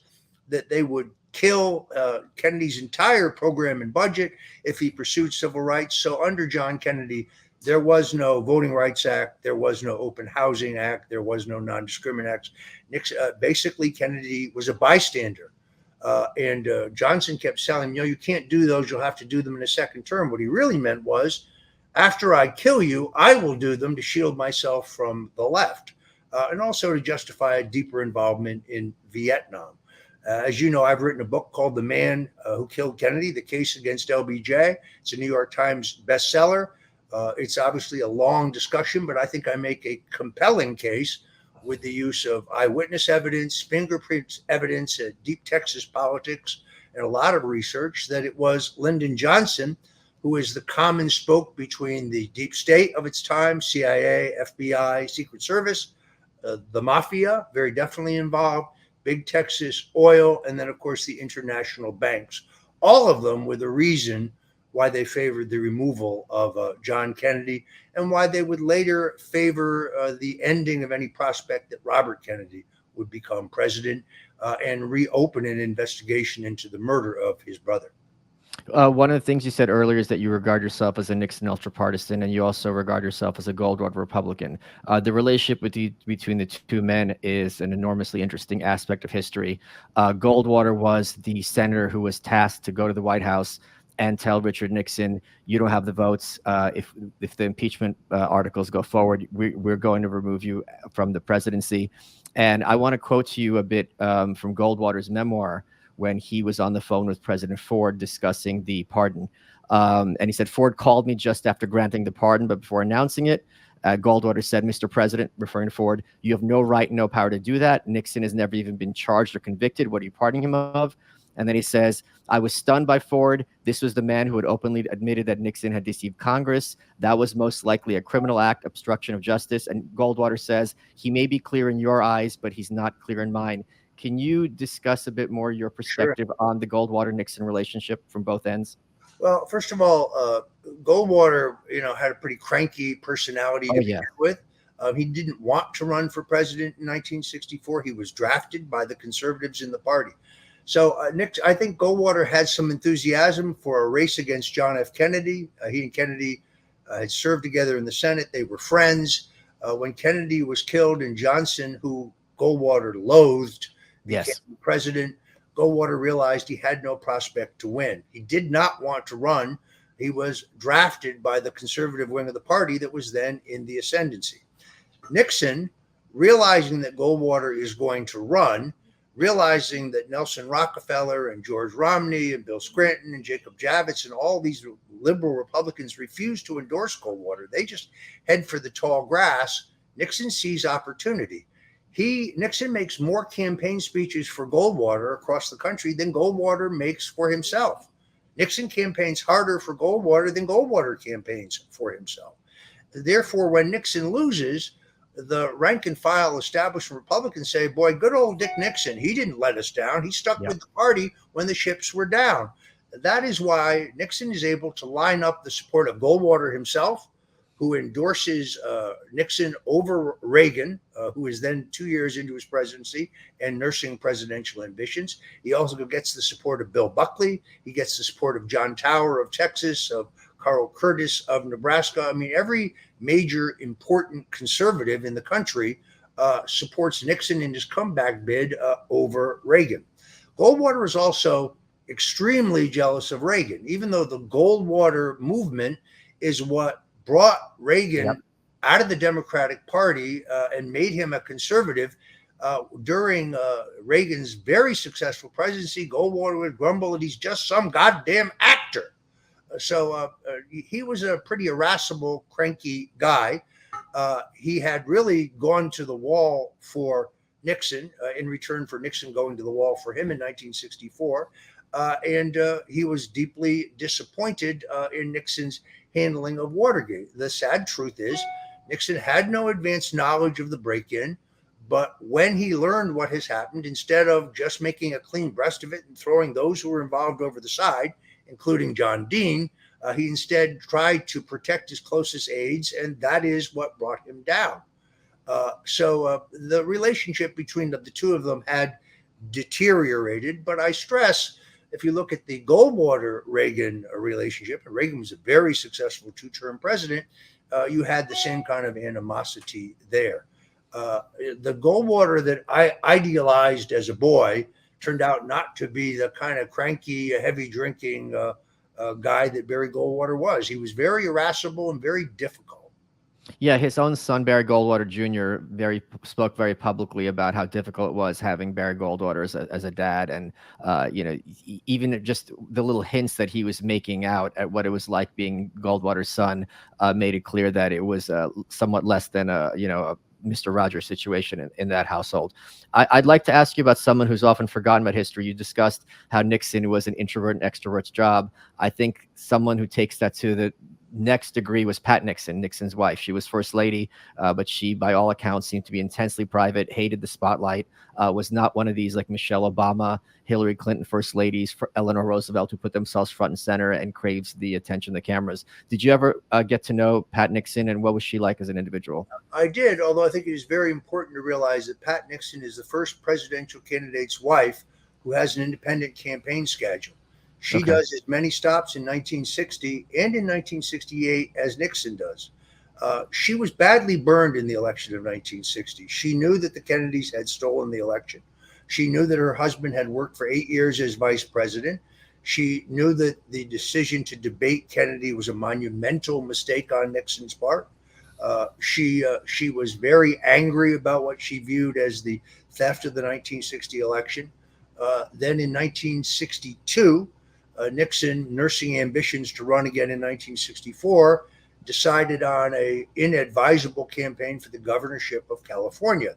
that they would kill Kennedy's entire program and budget if he pursued civil rights. So under John Kennedy, there was no Voting Rights Act, there was no Open Housing Act, there was no Non-Discrimination Act. Nixon, basically, Kennedy was a bystander. And Johnson kept telling him, you can't do those, you'll have to do them in a second term. What he really meant was, after I kill you, I will do them to shield myself from the left, and also to justify a deeper involvement in Vietnam. As you know, I've written a book called The Man Who Killed Kennedy, The Case Against LBJ. It's a New York Times bestseller. It's obviously a long discussion, but I think I make a compelling case with the use of eyewitness evidence, fingerprint evidence, deep Texas politics, and a lot of research that it was Lyndon Johnson who is the common spoke between the deep state of its time, CIA, FBI, Secret Service, the mafia, very definitely involved, Big Texas Oil, and then, of course, the international banks. All of them with a reason why they favored the removal of John Kennedy and why they would later favor the ending of any prospect that Robert Kennedy would become president and reopen an investigation into the murder of his brother. One of the things you said earlier is that you regard yourself as a Nixon ultra-partisan, and you also regard yourself as a Goldwater Republican. The relationship between the two men is an enormously interesting aspect of history. Goldwater was the senator who was tasked to go to the White House and tell Richard Nixon, you don't have the votes. If the impeachment articles go forward, we're going to remove you from the presidency. And I want to quote to you a bit from Goldwater's memoir, when he was on the phone with President Ford discussing the pardon. And he said, Ford called me just after granting the pardon, but before announcing it, Goldwater said, Mr. President, referring to Ford, you have no right, no power to do that. Nixon has never even been charged or convicted. What are you pardoning him of? And then he says, I was stunned by Ford. This was the man who had openly admitted that Nixon had deceived Congress. That was most likely a criminal act, obstruction of justice. And Goldwater says, he may be clear in your eyes, but he's not clear in mine. Can you discuss a bit more your perspective on the Goldwater-Nixon relationship from both ends? Well, first of all, Goldwater, had a pretty cranky personality to begin with. He didn't want to run for president in 1964. He was drafted by the conservatives in the party. So I think Goldwater had some enthusiasm for a race against John F. Kennedy. He and Kennedy had served together in the Senate. They were friends. When Kennedy was killed and Johnson, who Goldwater loathed, became president, Goldwater realized he had no prospect to win. He did not want to run. He was drafted by the conservative wing of the party that was then in the ascendancy. Nixon, realizing that Goldwater is going to run, realizing that Nelson Rockefeller and George Romney and Bill Scranton and Jacob Javits and all these liberal Republicans refused to endorse Goldwater. They just head for the tall grass. Nixon sees opportunity. Nixon makes more campaign speeches for Goldwater across the country than Goldwater makes for himself. Nixon campaigns harder for Goldwater than Goldwater campaigns for himself. Therefore, when Nixon loses, the rank and file establishment Republicans say, boy, good old Dick Nixon, he didn't let us down. He stuck with the party when the ships were down. That is why Nixon is able to line up the support of Goldwater himself, who endorses Nixon over Reagan, who is then 2 years into his presidency and nursing presidential ambitions. He also gets the support of Bill Buckley. He gets the support of John Tower of Texas, of Carl Curtis of Nebraska. I mean, every major important conservative in the country supports Nixon in his comeback bid over Reagan. Goldwater is also extremely jealous of Reagan, even though the Goldwater movement is what brought Reagan out of the Democratic Party and made him a conservative. During Reagan's very successful presidency, Goldwater would grumble that he's just some goddamn actor. So he was a pretty irascible, cranky guy. He had really gone to the wall for Nixon in return for Nixon going to the wall for him in 1964. And he was deeply disappointed in Nixon's handling of Watergate. The sad truth is Nixon had no advanced knowledge of the break-in. But when he learned what has happened, instead of just making a clean breast of it and throwing those who were involved over the side, including John Dean, he instead tried to protect his closest aides, and that is what brought him down. So the relationship between the two of them had deteriorated. But I stress, if you look at the Goldwater Reagan relationship, and Reagan was a very successful two-term president, you had the same kind of animosity there. The Goldwater that I idealized as a boy turned out not to be the kind of cranky, heavy drinking guy that Barry Goldwater was. He was very irascible and very difficult. Yeah, his own son, Barry Goldwater Jr., spoke very publicly about how difficult it was having Barry Goldwater as a dad, and even just the little hints that he was making out at what it was like being Goldwater's son made it clear that it was somewhat less than a Mr. Rogers situation in that household. I'd like to ask you about someone who's often forgotten about history. You discussed how Nixon was an introvert and extrovert's job. I think someone who takes that to the next degree was Pat Nixon, Nixon's wife. She was first lady, but she, by all accounts, seemed to be intensely private, hated the spotlight, was not one of these like Michelle Obama, Hillary Clinton first ladies, for Eleanor Roosevelt, who put themselves front and center and craves the attention of the cameras. Did you ever get to know Pat Nixon, and what was she like as an individual? I did, although I think it is very important to realize that Pat Nixon is the first presidential candidate's wife who has an independent campaign schedule. She Okay. does as many stops in 1960 and in 1968 as Nixon does. She was badly burned in the election of 1960. She knew that the Kennedys had stolen the election. She knew that her husband had worked for 8 years as vice president. She knew that the decision to debate Kennedy was a monumental mistake on Nixon's part. She was very angry about what she viewed as the theft of the 1960 election. Then in 1962, Nixon, nursing ambitions to run again in 1964, decided on a inadvisable campaign for the governorship of California.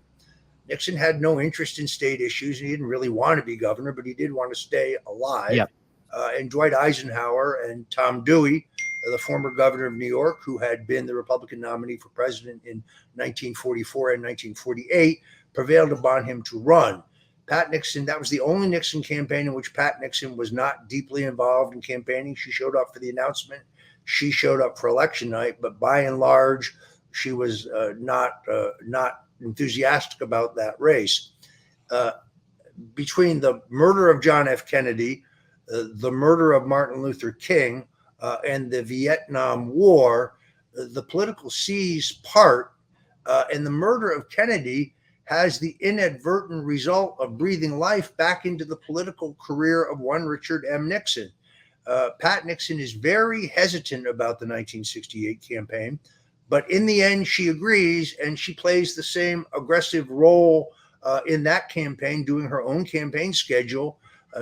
Nixon had no interest in state issues, and he didn't really want to be governor, but he did want to stay alive. Yep. And Dwight Eisenhower and Tom Dewey, the former governor of New York, who had been the Republican nominee for president in 1944 and 1948, prevailed upon him to run. Pat Nixon, that was the only Nixon campaign in which Pat Nixon was not deeply involved in campaigning. She showed up for the announcement. She showed up for election night, but by and large, she was not enthusiastic about that race. Between the murder of John F. Kennedy, the murder of Martin Luther King, and the Vietnam War, the political seas part, and the murder of Kennedy has the inadvertent result of breathing life back into the political career of one Richard M. Nixon. Pat Nixon is very hesitant about the 1968 campaign, but in the end, she agrees, and she plays the same aggressive role in that campaign, doing her own campaign schedule,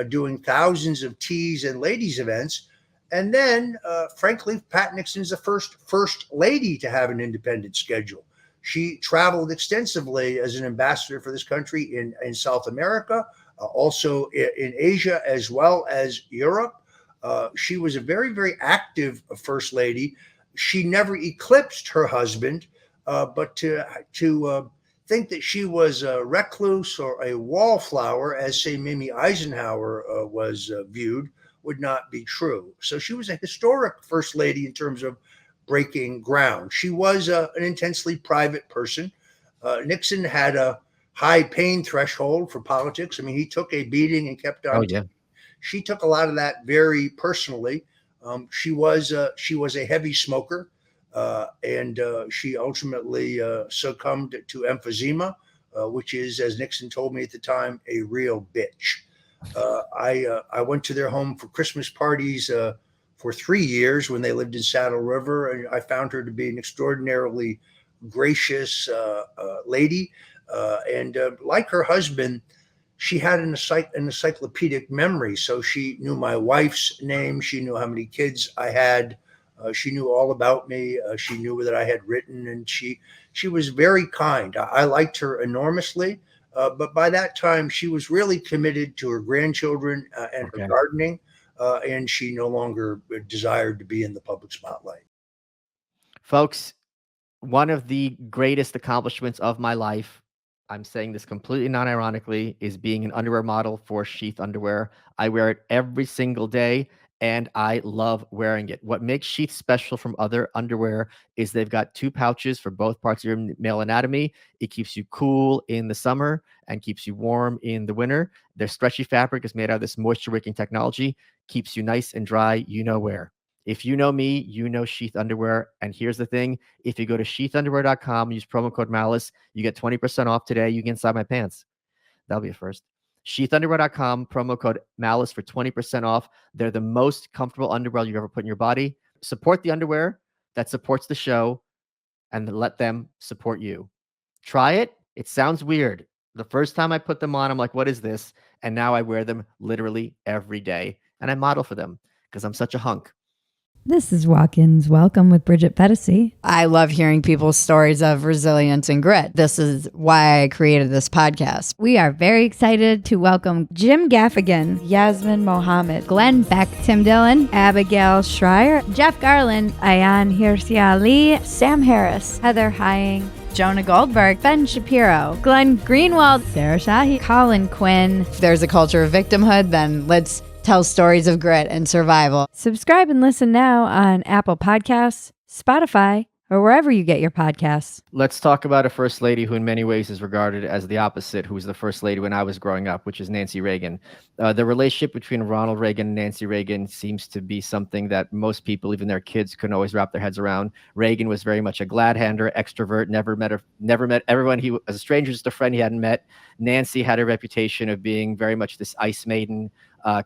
doing thousands of teas and ladies events. And then, frankly, Pat Nixon is the first lady to have an independent schedule. She traveled extensively as an ambassador for this country in South America, also in Asia, as well as Europe. She was a very, very active first lady. She never eclipsed her husband, but to think that she was a recluse or a wallflower, as, say, Mamie Eisenhower was viewed, would not be true. So she was a historic first lady in terms of breaking ground. She was an intensely private person. Nixon had a high pain threshold for politics. I mean, he took a beating and kept on. Oh, yeah. She took a lot of that very personally. She was a heavy smoker, and she ultimately succumbed to emphysema, which is, as Nixon told me at the time, a real bitch. I went to their home for Christmas parties for 3 years when they lived in Saddle River, and I found her to be an extraordinarily gracious lady. And like her husband, she had an encyclopedic memory. So she knew my wife's name. She knew how many kids I had. She knew all about me. She knew that I had written, and she was very kind. I liked her enormously. But by that time, she was really committed to her grandchildren and her gardening, and she no longer desired to be in the public spotlight. Folks, one of the greatest accomplishments of my life I'm saying this completely non-ironically, is being an underwear model for Sheath underwear. I wear it every single day, and I love wearing it. What makes Sheath special from other underwear is they've got 2 pouches for both parts of your male anatomy. It keeps you cool in the summer and keeps you warm in the winter. Their stretchy fabric is made out of this moisture-wicking technology, keeps you nice and dry, you know where. If you know me, you know Sheath underwear. And here's the thing: if you go to sheathunderwear.com, use promo code Malice, you get 20% off today. You can inside my pants. That'll be a first. Sheathunderwear.com, promo code Malice for 20% off. They're the most comfortable underwear you've ever put in your body. Support the underwear that supports the show, and let them support you. Try it. It sounds weird. The first time I put them on, I'm like, what is this? And now I wear them literally every day. And I model for them because I'm such a hunk. This is Walk-Ins Welcome with Bridget Pettisy. I love hearing people's stories of resilience and grit. This is why I created this podcast. We are very excited to welcome Jim Gaffigan, Yasmin Mohammed, Glenn Beck, Tim Dillon, Abigail Schreier, Jeff Garland, Ayan Hirsi Ali, Sam Harris, Heather Hying, Jonah Goldberg, Ben Shapiro, Glenn Greenwald, Sarah Shahi, Colin Quinn. If there's a culture of victimhood, then let's tell stories of grit and survival. Subscribe and listen now on Apple Podcasts, Spotify, or wherever you get your podcasts. Let's talk about a first lady who in many ways is regarded as the opposite, who was the first lady when I was growing up, which is Nancy Reagan. The relationship between Ronald Reagan and Nancy Reagan seems to be something that most people, even their kids, couldn't always wrap their heads around. Reagan was very much a glad-hander, extrovert, never met everyone. He was a stranger, just a friend he hadn't met. Nancy had a reputation of being very much this ice maiden,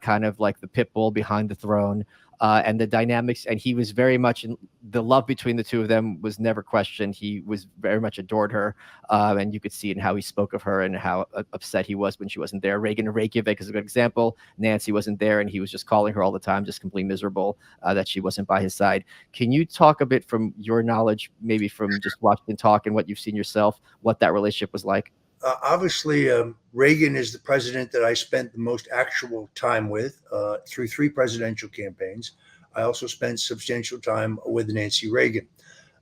kind of like the pit bull behind the throne. And the dynamics, and he was very much in the love between the two of them was never questioned. He was very much adored her, and you could see it in how he spoke of her and how upset he was when she wasn't there. Reagan in Reykjavik is a good example. Nancy wasn't there, and he was just calling her all the time, just completely miserable that she wasn't by his side. Can you talk a bit from your knowledge, maybe from just watching and talk and what you've seen yourself, what that relationship was like? Obviously, Reagan is the president that I spent the most actual time with through 3 presidential campaigns. I also spent substantial time with Nancy Reagan.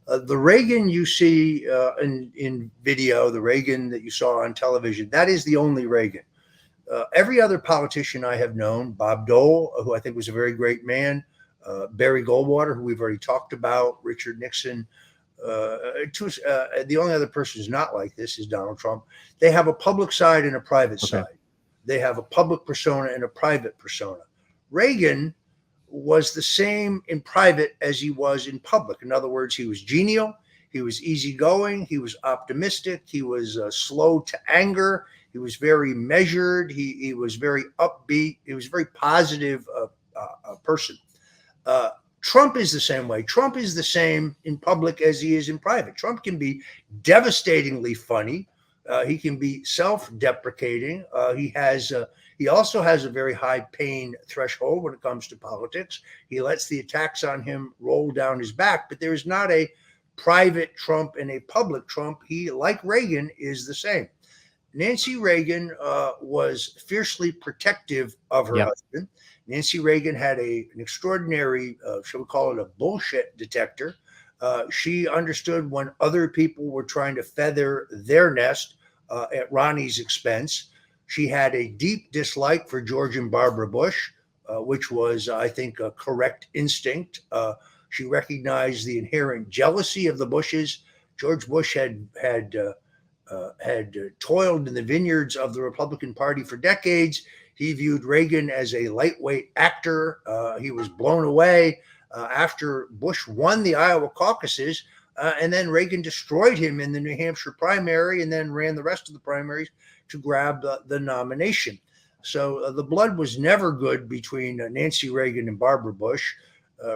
The Reagan you see in video, the Reagan that you saw on television, that is the only Reagan. Every other politician I have known, Bob Dole, who I think was a very great man, Barry Goldwater, who we've already talked about, Richard Nixon, the only other person who's not like this is Donald Trump. They have a public side and a private side. They have a public persona and a private persona. Reagan was the same in private as he was in public. In other words, he was genial. He was easygoing. He was optimistic. He was slow to anger. He was very measured. He was very upbeat. He was a very positive person. Trump is the same way. Trump is the same in public as he is in private. Trump can be devastatingly funny. He can be self-deprecating. He also has a very high pain threshold when it comes to politics. He lets the attacks on him roll down his back, but there is not a private Trump and a public Trump. He, like Reagan, is the same. Nancy Reagan was fiercely protective of her husband. Nancy Reagan had an extraordinary, shall we call it a bullshit detector. She understood when other people were trying to feather their nest at Ronnie's expense. She had a deep dislike for George and Barbara Bush, which was, I think, a correct instinct. She recognized the inherent jealousy of the Bushes. George Bush had toiled in the vineyards of the Republican Party for decades. He viewed Reagan as a lightweight actor. He was blown away after Bush won the Iowa caucuses, and then Reagan destroyed him in the New Hampshire primary and then ran the rest of the primaries to grab the nomination. So the blood was never good between Nancy Reagan and Barbara Bush.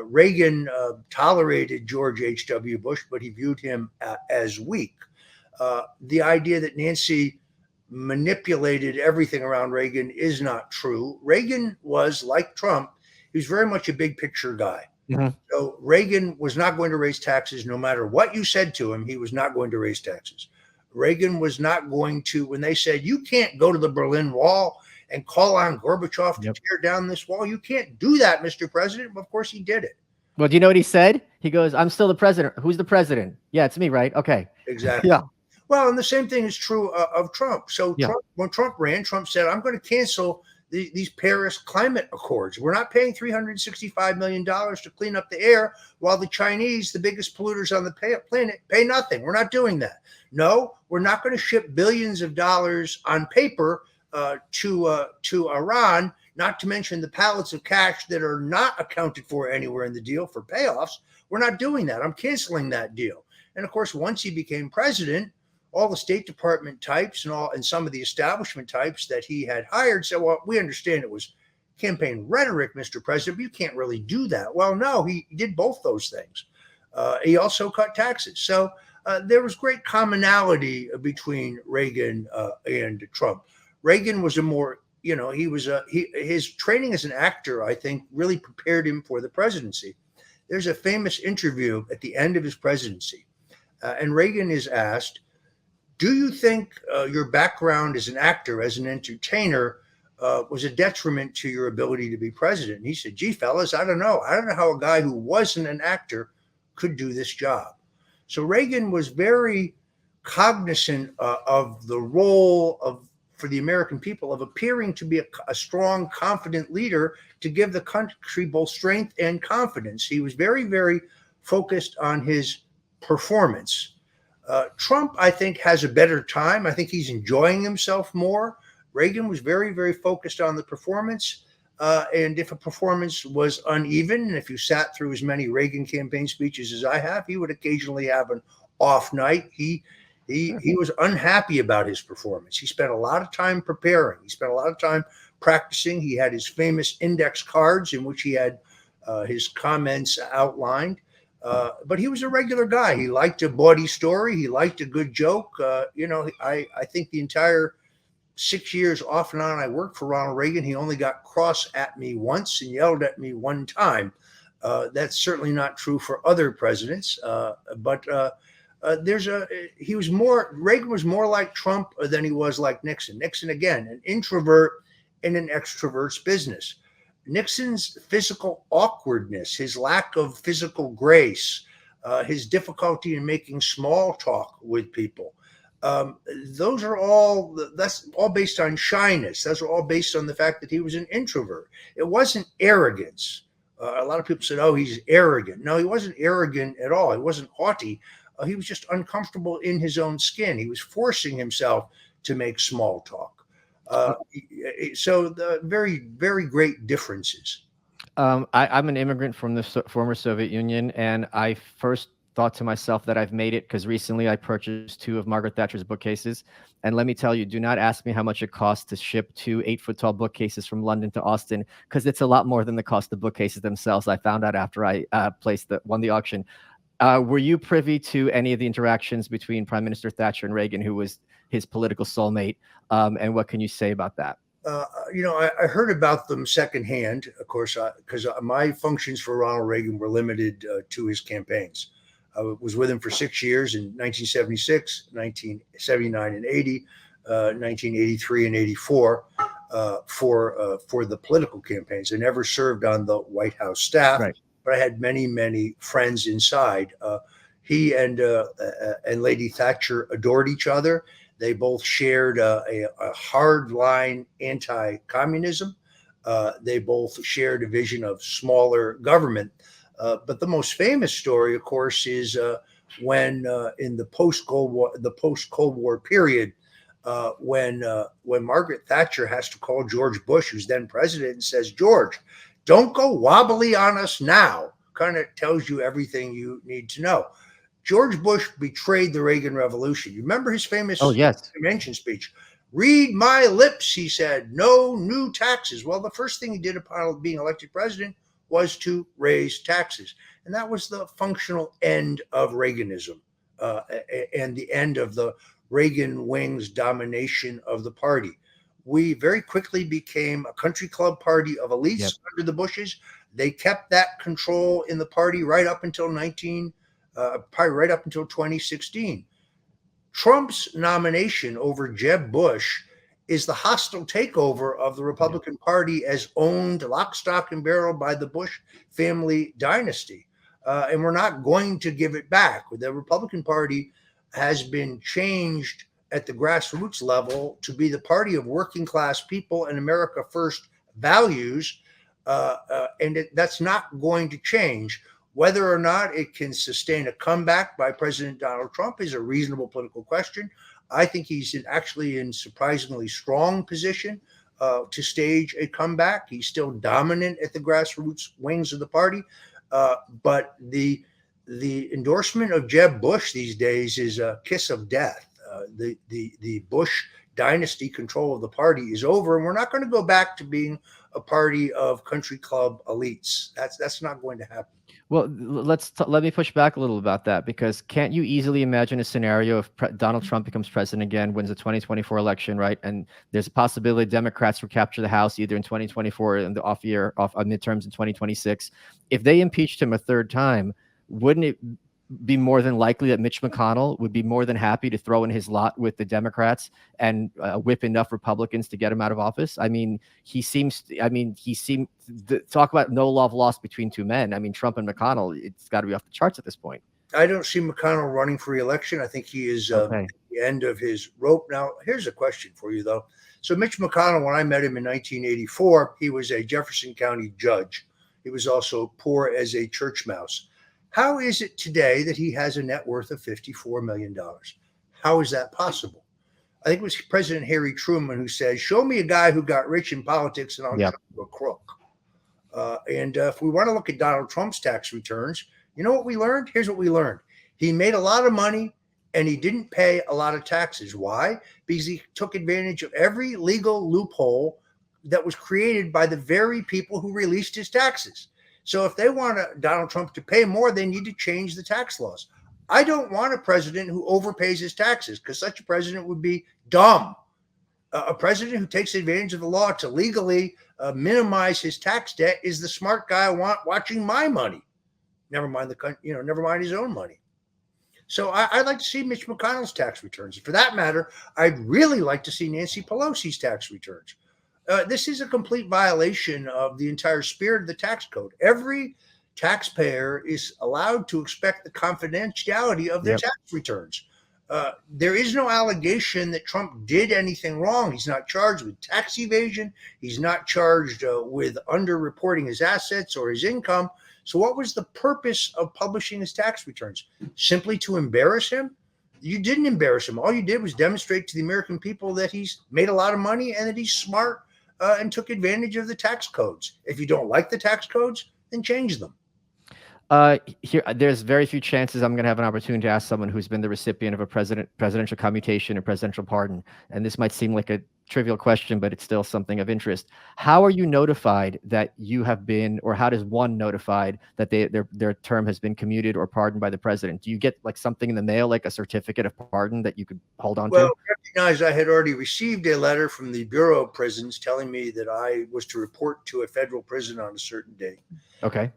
Reagan tolerated George H.W. Bush, but he viewed him as weak. The idea that Nancy manipulated everything around Reagan is not true. Reagan was, like Trump, he was very much a big picture guy. Mm-hmm. So Reagan was not going to raise taxes no matter what you said to him. He was not going to raise taxes. Reagan was not going to, when they said, you can't go to the Berlin Wall and call on Gorbachev to tear down this wall. You can't do that, Mr. President. Of course he did it. Well, do you know what he said? He goes, I'm still the president. Who's the president? Yeah, it's me, right? Okay. Exactly. Yeah. Well, and the same thing is true of Trump. So Yeah. when Trump ran, Trump said, I'm going to cancel these Paris climate accords. We're not paying $365 million to clean up the air while the Chinese, the biggest polluters on the planet, pay nothing. We're not doing that. No, we're not going to ship billions of dollars on paper to Iran, not to mention the pallets of cash that are not accounted for anywhere in the deal for payoffs. We're not doing that. I'm canceling that deal. And of course, once he became president, all the State Department types and some of the establishment types that he had hired said, well, we understand it was campaign rhetoric, Mr. President, but you can't really do that. Well, no, he did both those things. He also cut taxes. So there was great commonality between Reagan and Trump. Reagan was a more, his training as an actor, I think, really prepared him for the presidency. There's a famous interview at the end of his presidency, and Reagan is asked, do you think your background as an actor, as an entertainer, was a detriment to your ability to be president? And he said, gee, fellas, I don't know. I don't know how a guy who wasn't an actor could do this job. So Reagan was very cognizant of the role for the American people of appearing to be a strong, confident leader to give the country both strength and confidence. He was very, very focused on his performance. Trump, I think, has a better time. I think he's enjoying himself more. Reagan was very, very focused on the performance. And if a performance was uneven, and if you sat through as many Reagan campaign speeches as I have, he would occasionally have an off night. He was unhappy about his performance. He spent a lot of time preparing. He spent a lot of time practicing. He had his famous index cards in which he had his comments outlined. But he was a regular guy. He liked a bawdy story. He liked a good joke. I think the entire 6 years off and on I worked for Ronald Reagan, he only got cross at me once and yelled at me one time. That's certainly not true for other presidents. Reagan was more like Trump than he was like Nixon. Nixon, again, an introvert in an extrovert's business. Nixon's physical awkwardness, his lack of physical grace, his difficulty in making small talk with people, that's all based on shyness. Those are all based on the fact that he was an introvert. It wasn't arrogance. A lot of people said, oh, he's arrogant. No, he wasn't arrogant at all. He wasn't haughty. He was just uncomfortable in his own skin. He was forcing himself to make small talk. So the very, very great differences. I'm an immigrant from the former Soviet Union, and I first thought to myself that I've made it because recently I purchased 2 of Margaret Thatcher's bookcases. And let me tell you, do not ask me how much it costs to ship 2 8-foot-tall bookcases from London to Austin, because it's a lot more than the cost of bookcases themselves. I found out after I won the auction. Were you privy to any of the interactions between Prime Minister Thatcher and Reagan, who was his political soulmate? And what can you say about that? I heard about them secondhand, of course, because my functions for Ronald Reagan were limited to his campaigns. I was with him for 6 years in 1976, 1979 and 80, 1983 and 84 for the political campaigns. I never served on the White House staff. Right. But I had many, many friends inside. He and Lady Thatcher adored each other. They both shared a hardline anti-communism. They both shared a vision of smaller government. But the most famous story, of course, is when in the post-Cold War period, when Margaret Thatcher has to call George Bush, who's then president, and says, George, don't go wobbly on us now. Kind of tells you everything you need to know. George Bush betrayed the Reagan Revolution. You remember his famous convention speech? Read my lips, he said, no new taxes. Well, the first thing he did upon being elected president was to raise taxes. And that was the functional end of Reaganism and the end of the Reagan wing's domination of the party. We very quickly became a country club party of elites under the Bushes. They kept that control in the party right up until 2016. Trump's nomination over Jeb Bush is the hostile takeover of the Republican Party as owned lock, stock, and barrel by the Bush family dynasty. And we're not going to give it back. The Republican Party has been changed at the grassroots level to be the party of working class people and America First values, and that's not going to change. Whether or not it can sustain a comeback by President Donald Trump is a reasonable political question. I think he's actually in surprisingly strong position to stage a comeback. He's still dominant at the grassroots wings of the party, but the endorsement of Jeb Bush these days is a kiss of death. The Bush dynasty control of the party is over, and we're not going to go back to being a party of country club elites. That's not going to happen. Well, let me push back a little about that, because can't you easily imagine a scenario if Donald Trump becomes president again, wins the 2024 election, right? And there's a possibility Democrats will capture the House either in 2024 and the off midterms in 2026. If they impeached him a third time, wouldn't it be more than likely that Mitch McConnell would be more than happy to throw in his lot with the Democrats and whip enough Republicans to get him out of office? I mean, he seemed talk about no love lost between two men. I mean, Trump and McConnell, it's got to be off the charts at this point. I don't see McConnell running for re-election. I think he is at the end of his rope. Now, here's a question for you, though. So Mitch McConnell, when I met him in 1984, he was a Jefferson County judge. He was also poor as a church mouse. How is it today that he has a net worth of $54 million? How is that possible? I think it was President Harry Truman who said, show me a guy who got rich in politics and I'll show you a crook. And if we want to look at Donald Trump's tax returns, you know what we learned? Here's what we learned. He made a lot of money and he didn't pay a lot of taxes. Why? Because he took advantage of every legal loophole that was created by the very people who released his taxes. So if they want Donald Trump to pay more, they need to change the tax laws. I don't want a president who overpays his taxes, because such a president would be dumb. A president who takes advantage of the law to legally minimize his tax debt is the smart guy I want watching my money. Never mind never mind his own money. So I'd like to see Mitch McConnell's tax returns. For that matter, I'd really like to see Nancy Pelosi's tax returns. This is a complete violation of the entire spirit of the tax code. Every taxpayer is allowed to expect the confidentiality of their tax returns. There is no allegation that Trump did anything wrong. He's not charged with tax evasion. He's not charged with underreporting his assets or his income. So what was the purpose of publishing his tax returns? Simply to embarrass him? You didn't embarrass him. All you did was demonstrate to the American people that he's made a lot of money and that he's smart and took advantage of the tax codes. If you don't like the tax codes, then change them. There's very few chances I'm going to have an opportunity to ask someone who's been the recipient of a presidential commutation or presidential pardon. And this might seem like a trivial question, but it's still something of interest. How are you notified that you have been, or how does one notified that their term has been commuted or pardoned by the president? Do you get like something in the mail, like a certificate of pardon that you could hold on to? Well, recognize I had already received a letter from the Bureau of Prisons telling me that I was to report to a federal prison on a certain date. Okay.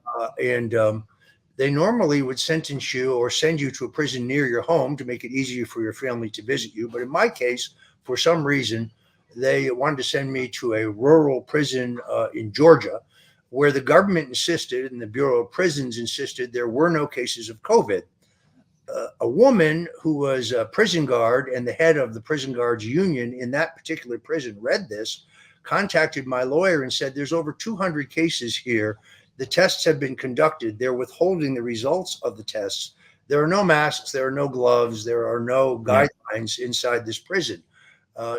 They normally would sentence you or send you to a prison near your home to make it easier for your family to visit you. But in my case, for some reason, they wanted to send me to a rural prison in Georgia, where the government insisted and the Bureau of Prisons insisted there were no cases of COVID. A woman who was a prison guard and the head of the prison guards union in that particular prison read this, contacted my lawyer and said, there's over 200 cases here. The tests have been conducted. They're withholding the results of the tests. There are no masks. There are no gloves. There are no guidelines inside this prison.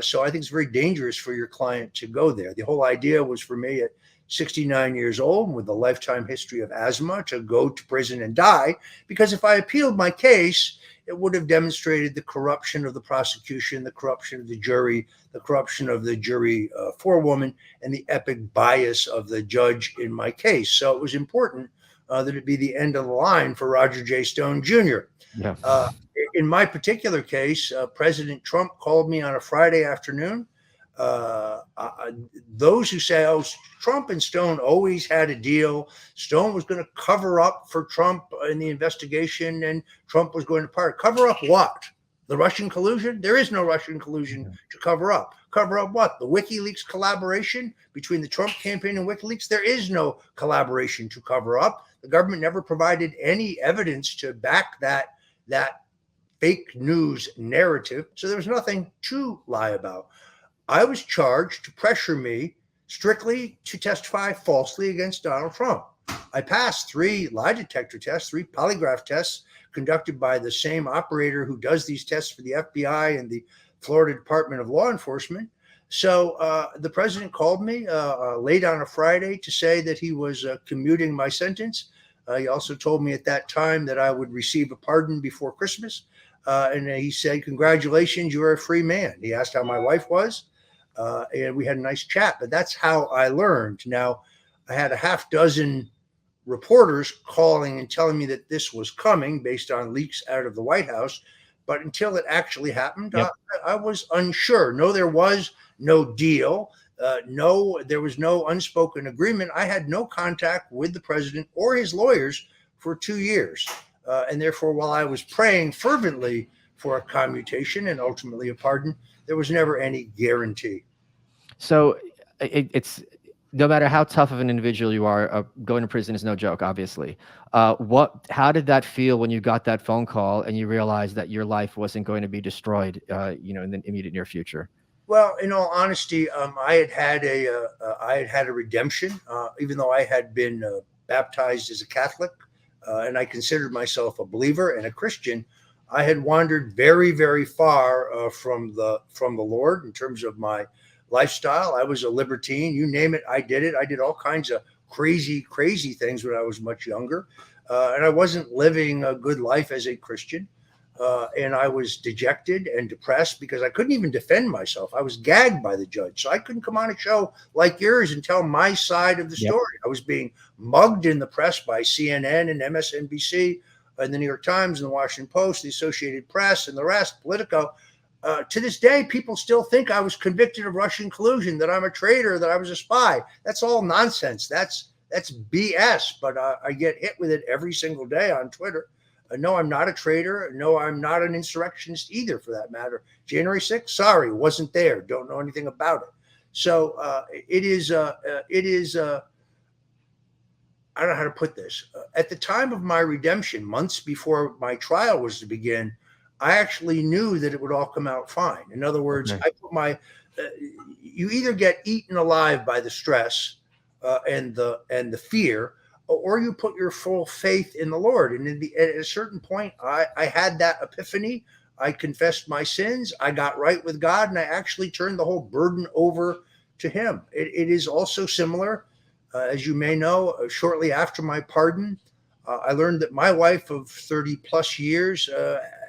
So I think it's very dangerous for your client to go there. The whole idea was for me at 69 years old with a lifetime history of asthma to go to prison and die, because if I appealed my case, it would have demonstrated the corruption of the prosecution, the corruption of the jury, the corruption of the jury forewoman, and the epic bias of the judge in my case. So it was important that it be the end of the line for Roger J. Stone Jr. Yeah. In my particular case, President Trump called me on a Friday afternoon. Those who say, oh, Trump and Stone always had a deal. Stone was going to cover up for Trump in the investigation and Trump was going to part. Cover up what? The Russian collusion? There is no Russian collusion to cover up. Cover up what? The WikiLeaks collaboration between the Trump campaign and WikiLeaks? There is no collaboration to cover up. The government never provided any evidence to back that fake news narrative. So there was nothing to lie about. I was charged to pressure me strictly to testify falsely against Donald Trump. I passed 3 lie detector tests, 3 polygraph tests conducted by the same operator who does these tests for the FBI and the Florida Department of Law Enforcement. So the president called me late on a Friday to say that he was commuting my sentence. He also told me at that time that I would receive a pardon before Christmas. And he said, "Congratulations, you're a free man." He asked how my wife was, and we had a nice chat. But that's how I learned. Now, I had a half dozen reporters calling and telling me that this was coming based on leaks out of the White House. But until it actually happened, Yep. I was unsure. No, there was no deal. No, there was no unspoken agreement. I had no contact with the president or his lawyers for 2 years. And therefore, while I was praying fervently for a commutation and ultimately a pardon, there was never any guarantee. So it's no matter how tough of an individual you are, going to prison is no joke, obviously. How did that feel when you got that phone call and you realized that your life wasn't going to be destroyed, in the immediate near future? Well, in all honesty, I had had a redemption, even though I had been baptized as a Catholic, and I considered myself a believer and a Christian. I had wandered very, very far from the Lord in terms of my lifestyle. I was a libertine, you name it, I did it. I did all kinds of crazy things when I was much younger, and I wasn't living a good life as a Christian. And I was dejected and depressed because I couldn't even defend myself. I was gagged by the judge. So I couldn't come on a show like yours and tell my side of the Yep. story. I was being mugged in the press by CNN and MSNBC and the New York Times and the Washington Post, the Associated Press and the rest, Politico. To this day, people still think I was convicted of Russian collusion, that I'm a traitor, that I was a spy. That's all nonsense. That's BS. But I get hit with it every single day on Twitter. No, I'm not a traitor. No, I'm not an insurrectionist either, for that matter. January 6th, sorry, wasn't there. Don't know anything about it. So it is. I don't know how to put this. At the time of my redemption, months before my trial was to begin, I actually knew that it would all come out fine. In other words, Okay. I put you either get eaten alive by the stress and the fear, or you put your full faith in the Lord. And at a certain point, I had that epiphany. I confessed my sins. I got right with God, and I actually turned the whole burden over to him. It is also similar, as you may know, shortly after my pardon, I learned that my wife of 30 plus years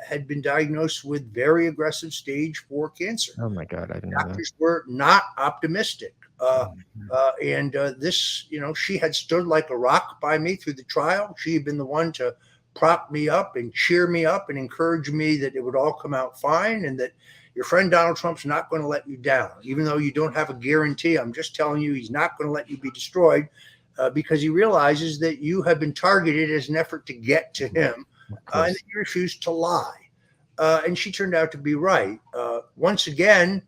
had been diagnosed with very aggressive stage 4 cancer. Oh my God, I didn't know that. Doctors were not optimistic. And this, she had stood like a rock by me through the trial. She had been the one to prop me up and cheer me up and encourage me that it would all come out fine and that your friend Donald Trump's not going to let you down. Even though you don't have a guarantee, I'm just telling you he's not going to let you be destroyed because he realizes that you have been targeted as an effort to get to him and that you refuse to lie. And she turned out to be right. Once again,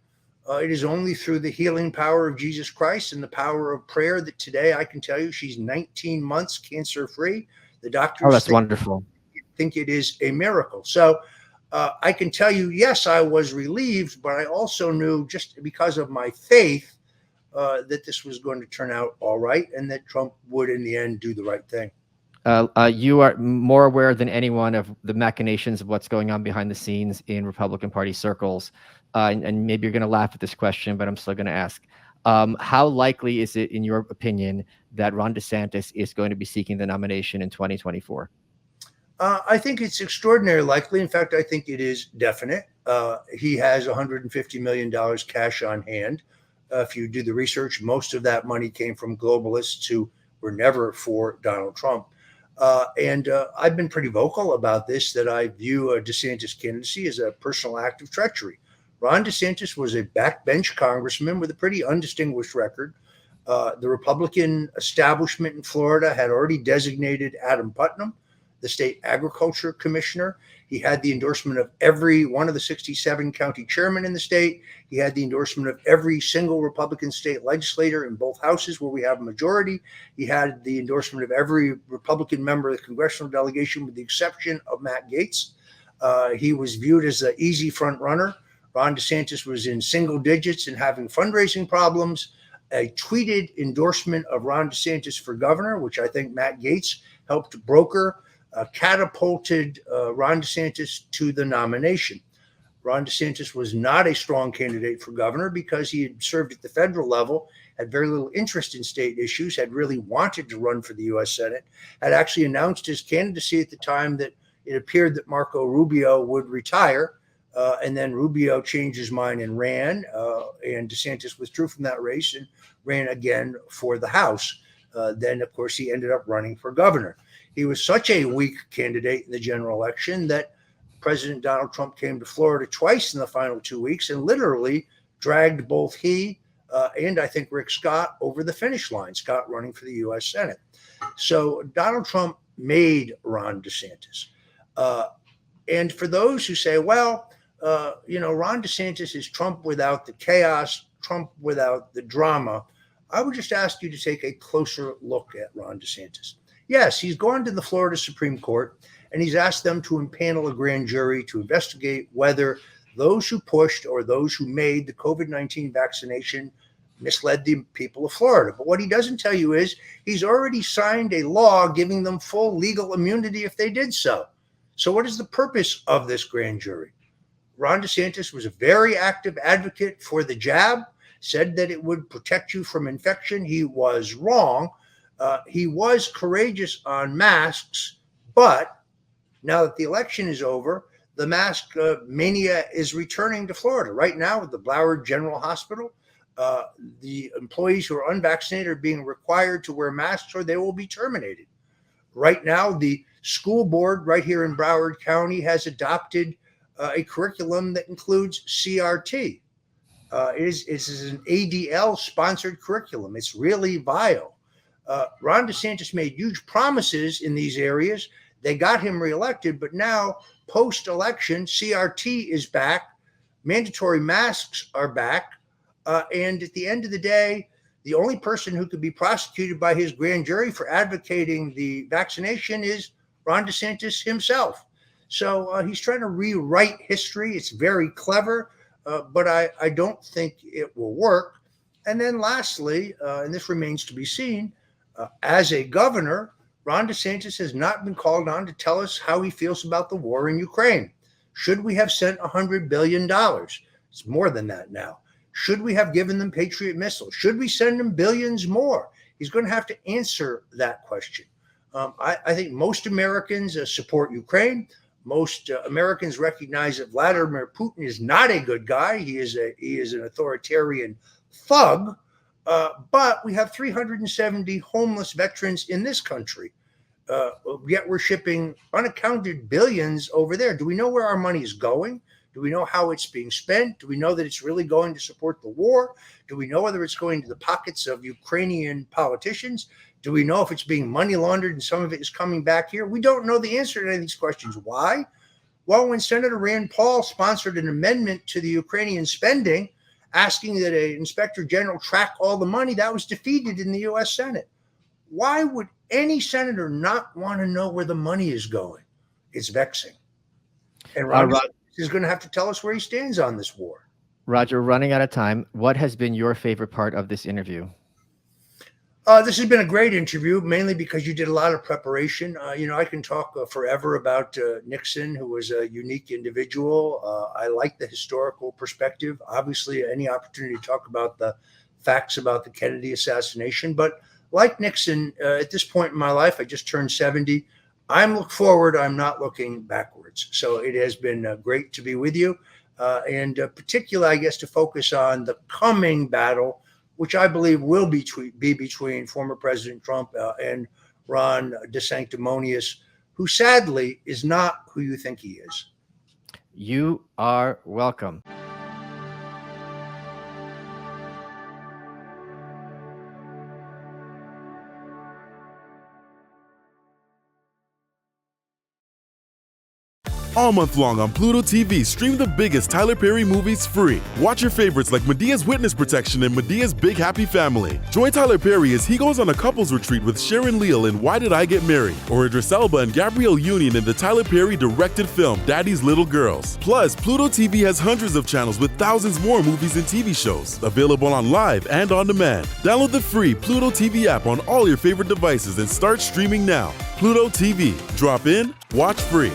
it is only through the healing power of Jesus Christ and the power of prayer that today I can tell you she's 19 months cancer-free. The doctors that's wonderful. think it is a miracle. So I can tell you, yes, I was relieved, but I also knew just because of my faith that this was going to turn out all right and that Trump would in the end do the right thing. You are more aware than anyone of the machinations of what's going on behind the scenes in Republican Party circles. And maybe you're going to laugh at this question, but I'm still going to ask. How likely is it, in your opinion, that Ron DeSantis is going to be seeking the nomination in 2024? I think it's extraordinarily likely. In fact, I think it is definite. He has $150 million cash on hand. If you do the research, most of that money came from globalists who were never for Donald Trump. And I've been pretty vocal about this, that I view a DeSantis candidacy as a personal act of treachery. Ron DeSantis was a backbench congressman with a pretty undistinguished record. The Republican establishment in Florida had already designated Adam Putnam the state agriculture commissioner. He had the endorsement of every one of the 67 county chairmen in the state. He had the endorsement of every single Republican state legislator in both houses where we have a majority. He had the endorsement of every Republican member of the congressional delegation with the exception of Matt Gaetz. He was viewed as an easy front runner. Ron DeSantis was in single digits and having fundraising problems. A tweeted endorsement of Ron DeSantis for governor, which I think Matt Gaetz helped broker, catapulted Ron DeSantis to the nomination. Ron DeSantis was not a strong candidate for governor because he had served at the federal level, had very little interest in state issues, had really wanted to run for the U.S. Senate, had actually announced his candidacy at the time that it appeared that Marco Rubio would retire. And then Rubio changed his mind and ran, and DeSantis withdrew from that race and ran again for the House. Then, of course, he ended up running for governor. He was such a weak candidate in the general election that President Donald Trump came to Florida twice in the final 2 weeks and literally dragged both he and I think Rick Scott over the finish line, Scott running for the U.S. Senate. So Donald Trump made Ron DeSantis. And for those who say, well, Ron DeSantis is Trump without the chaos, Trump without the drama, I would just ask you to take a closer look at Ron DeSantis. Yes, he's gone to the Florida Supreme Court and he's asked them to impanel a grand jury to investigate whether those who pushed or those who made the COVID-19 vaccination misled the people of Florida. But what he doesn't tell you is he's already signed a law giving them full legal immunity if they did so. So what is the purpose of this grand jury? Ron DeSantis was a very active advocate for the jab, said that it would protect you from infection. He was wrong. He was courageous on masks, but now that the election is over, the mask mania is returning to Florida. Right now at the Broward General Hospital, the employees who are unvaccinated are being required to wear masks or they will be terminated. Right now, the school board right here in Broward County has adopted a curriculum that includes CRT. It is an ADL-sponsored curriculum. It's really vile. Ron DeSantis made huge promises in these areas. They got him reelected, but now post-election, CRT is back. Mandatory masks are back. And at the end of the day, the only person who could be prosecuted by his grand jury for advocating the vaccination is Ron DeSantis himself. So he's trying to rewrite history. It's very clever, but I don't think it will work. And then lastly, and this remains to be seen, as a governor, Ron DeSantis has not been called on to tell us how he feels about the war in Ukraine. Should we have sent $100 billion? It's more than that now. Should we have given them Patriot missiles? Should we send them billions more? He's going to have to answer that question. I think most Americans support Ukraine. Most Americans recognize that Vladimir Putin is not a good guy. He is an authoritarian thug. But we have 370 homeless veterans in this country. Yet we're shipping unaccounted billions over there. Do we know where our money is going? Do we know how it's being spent? Do we know that it's really going to support the war? Do we know whether it's going to the pockets of Ukrainian politicians? Do we know if it's being money laundered and some of it is coming back here? We don't know the answer to any of these questions. Why? Well, when Senator Rand Paul sponsored an amendment to the Ukrainian spending, asking that an inspector general track all the money, that was defeated in the U.S. Senate. Why would any senator not want to know where the money is going? It's vexing. And Ron is going to have to tell us where he stands on this war. Roger, running out of time. What has been your favorite part of this interview? This has been a great interview, mainly because you did a lot of preparation. I can talk forever about Nixon, who was a unique individual. I like the historical perspective. Obviously, any opportunity to talk about the facts about the Kennedy assassination. But like Nixon, at this point in my life, I just turned 70. I'm looking forward. I'm not looking backwards. So it has been great to be with you. And particularly, I guess, to focus on the coming battle, which I believe will be between former President Trump and Ron DeSanctimonious, who sadly is not who you think he is. You are welcome. All month long on Pluto TV, stream the biggest Tyler Perry movies free. Watch your favorites like Medea's Witness Protection and Medea's Big Happy Family. Join Tyler Perry as he goes on a couples retreat with Sharon Leal in Why Did I Get Married? Or Idris Elba and Gabrielle Union in the Tyler Perry directed film Daddy's Little Girls. Plus, Pluto TV has hundreds of channels with thousands more movies and TV shows, available on live and on demand. Download the free Pluto TV app on all your favorite devices and start streaming now. Pluto TV. Drop in, watch free.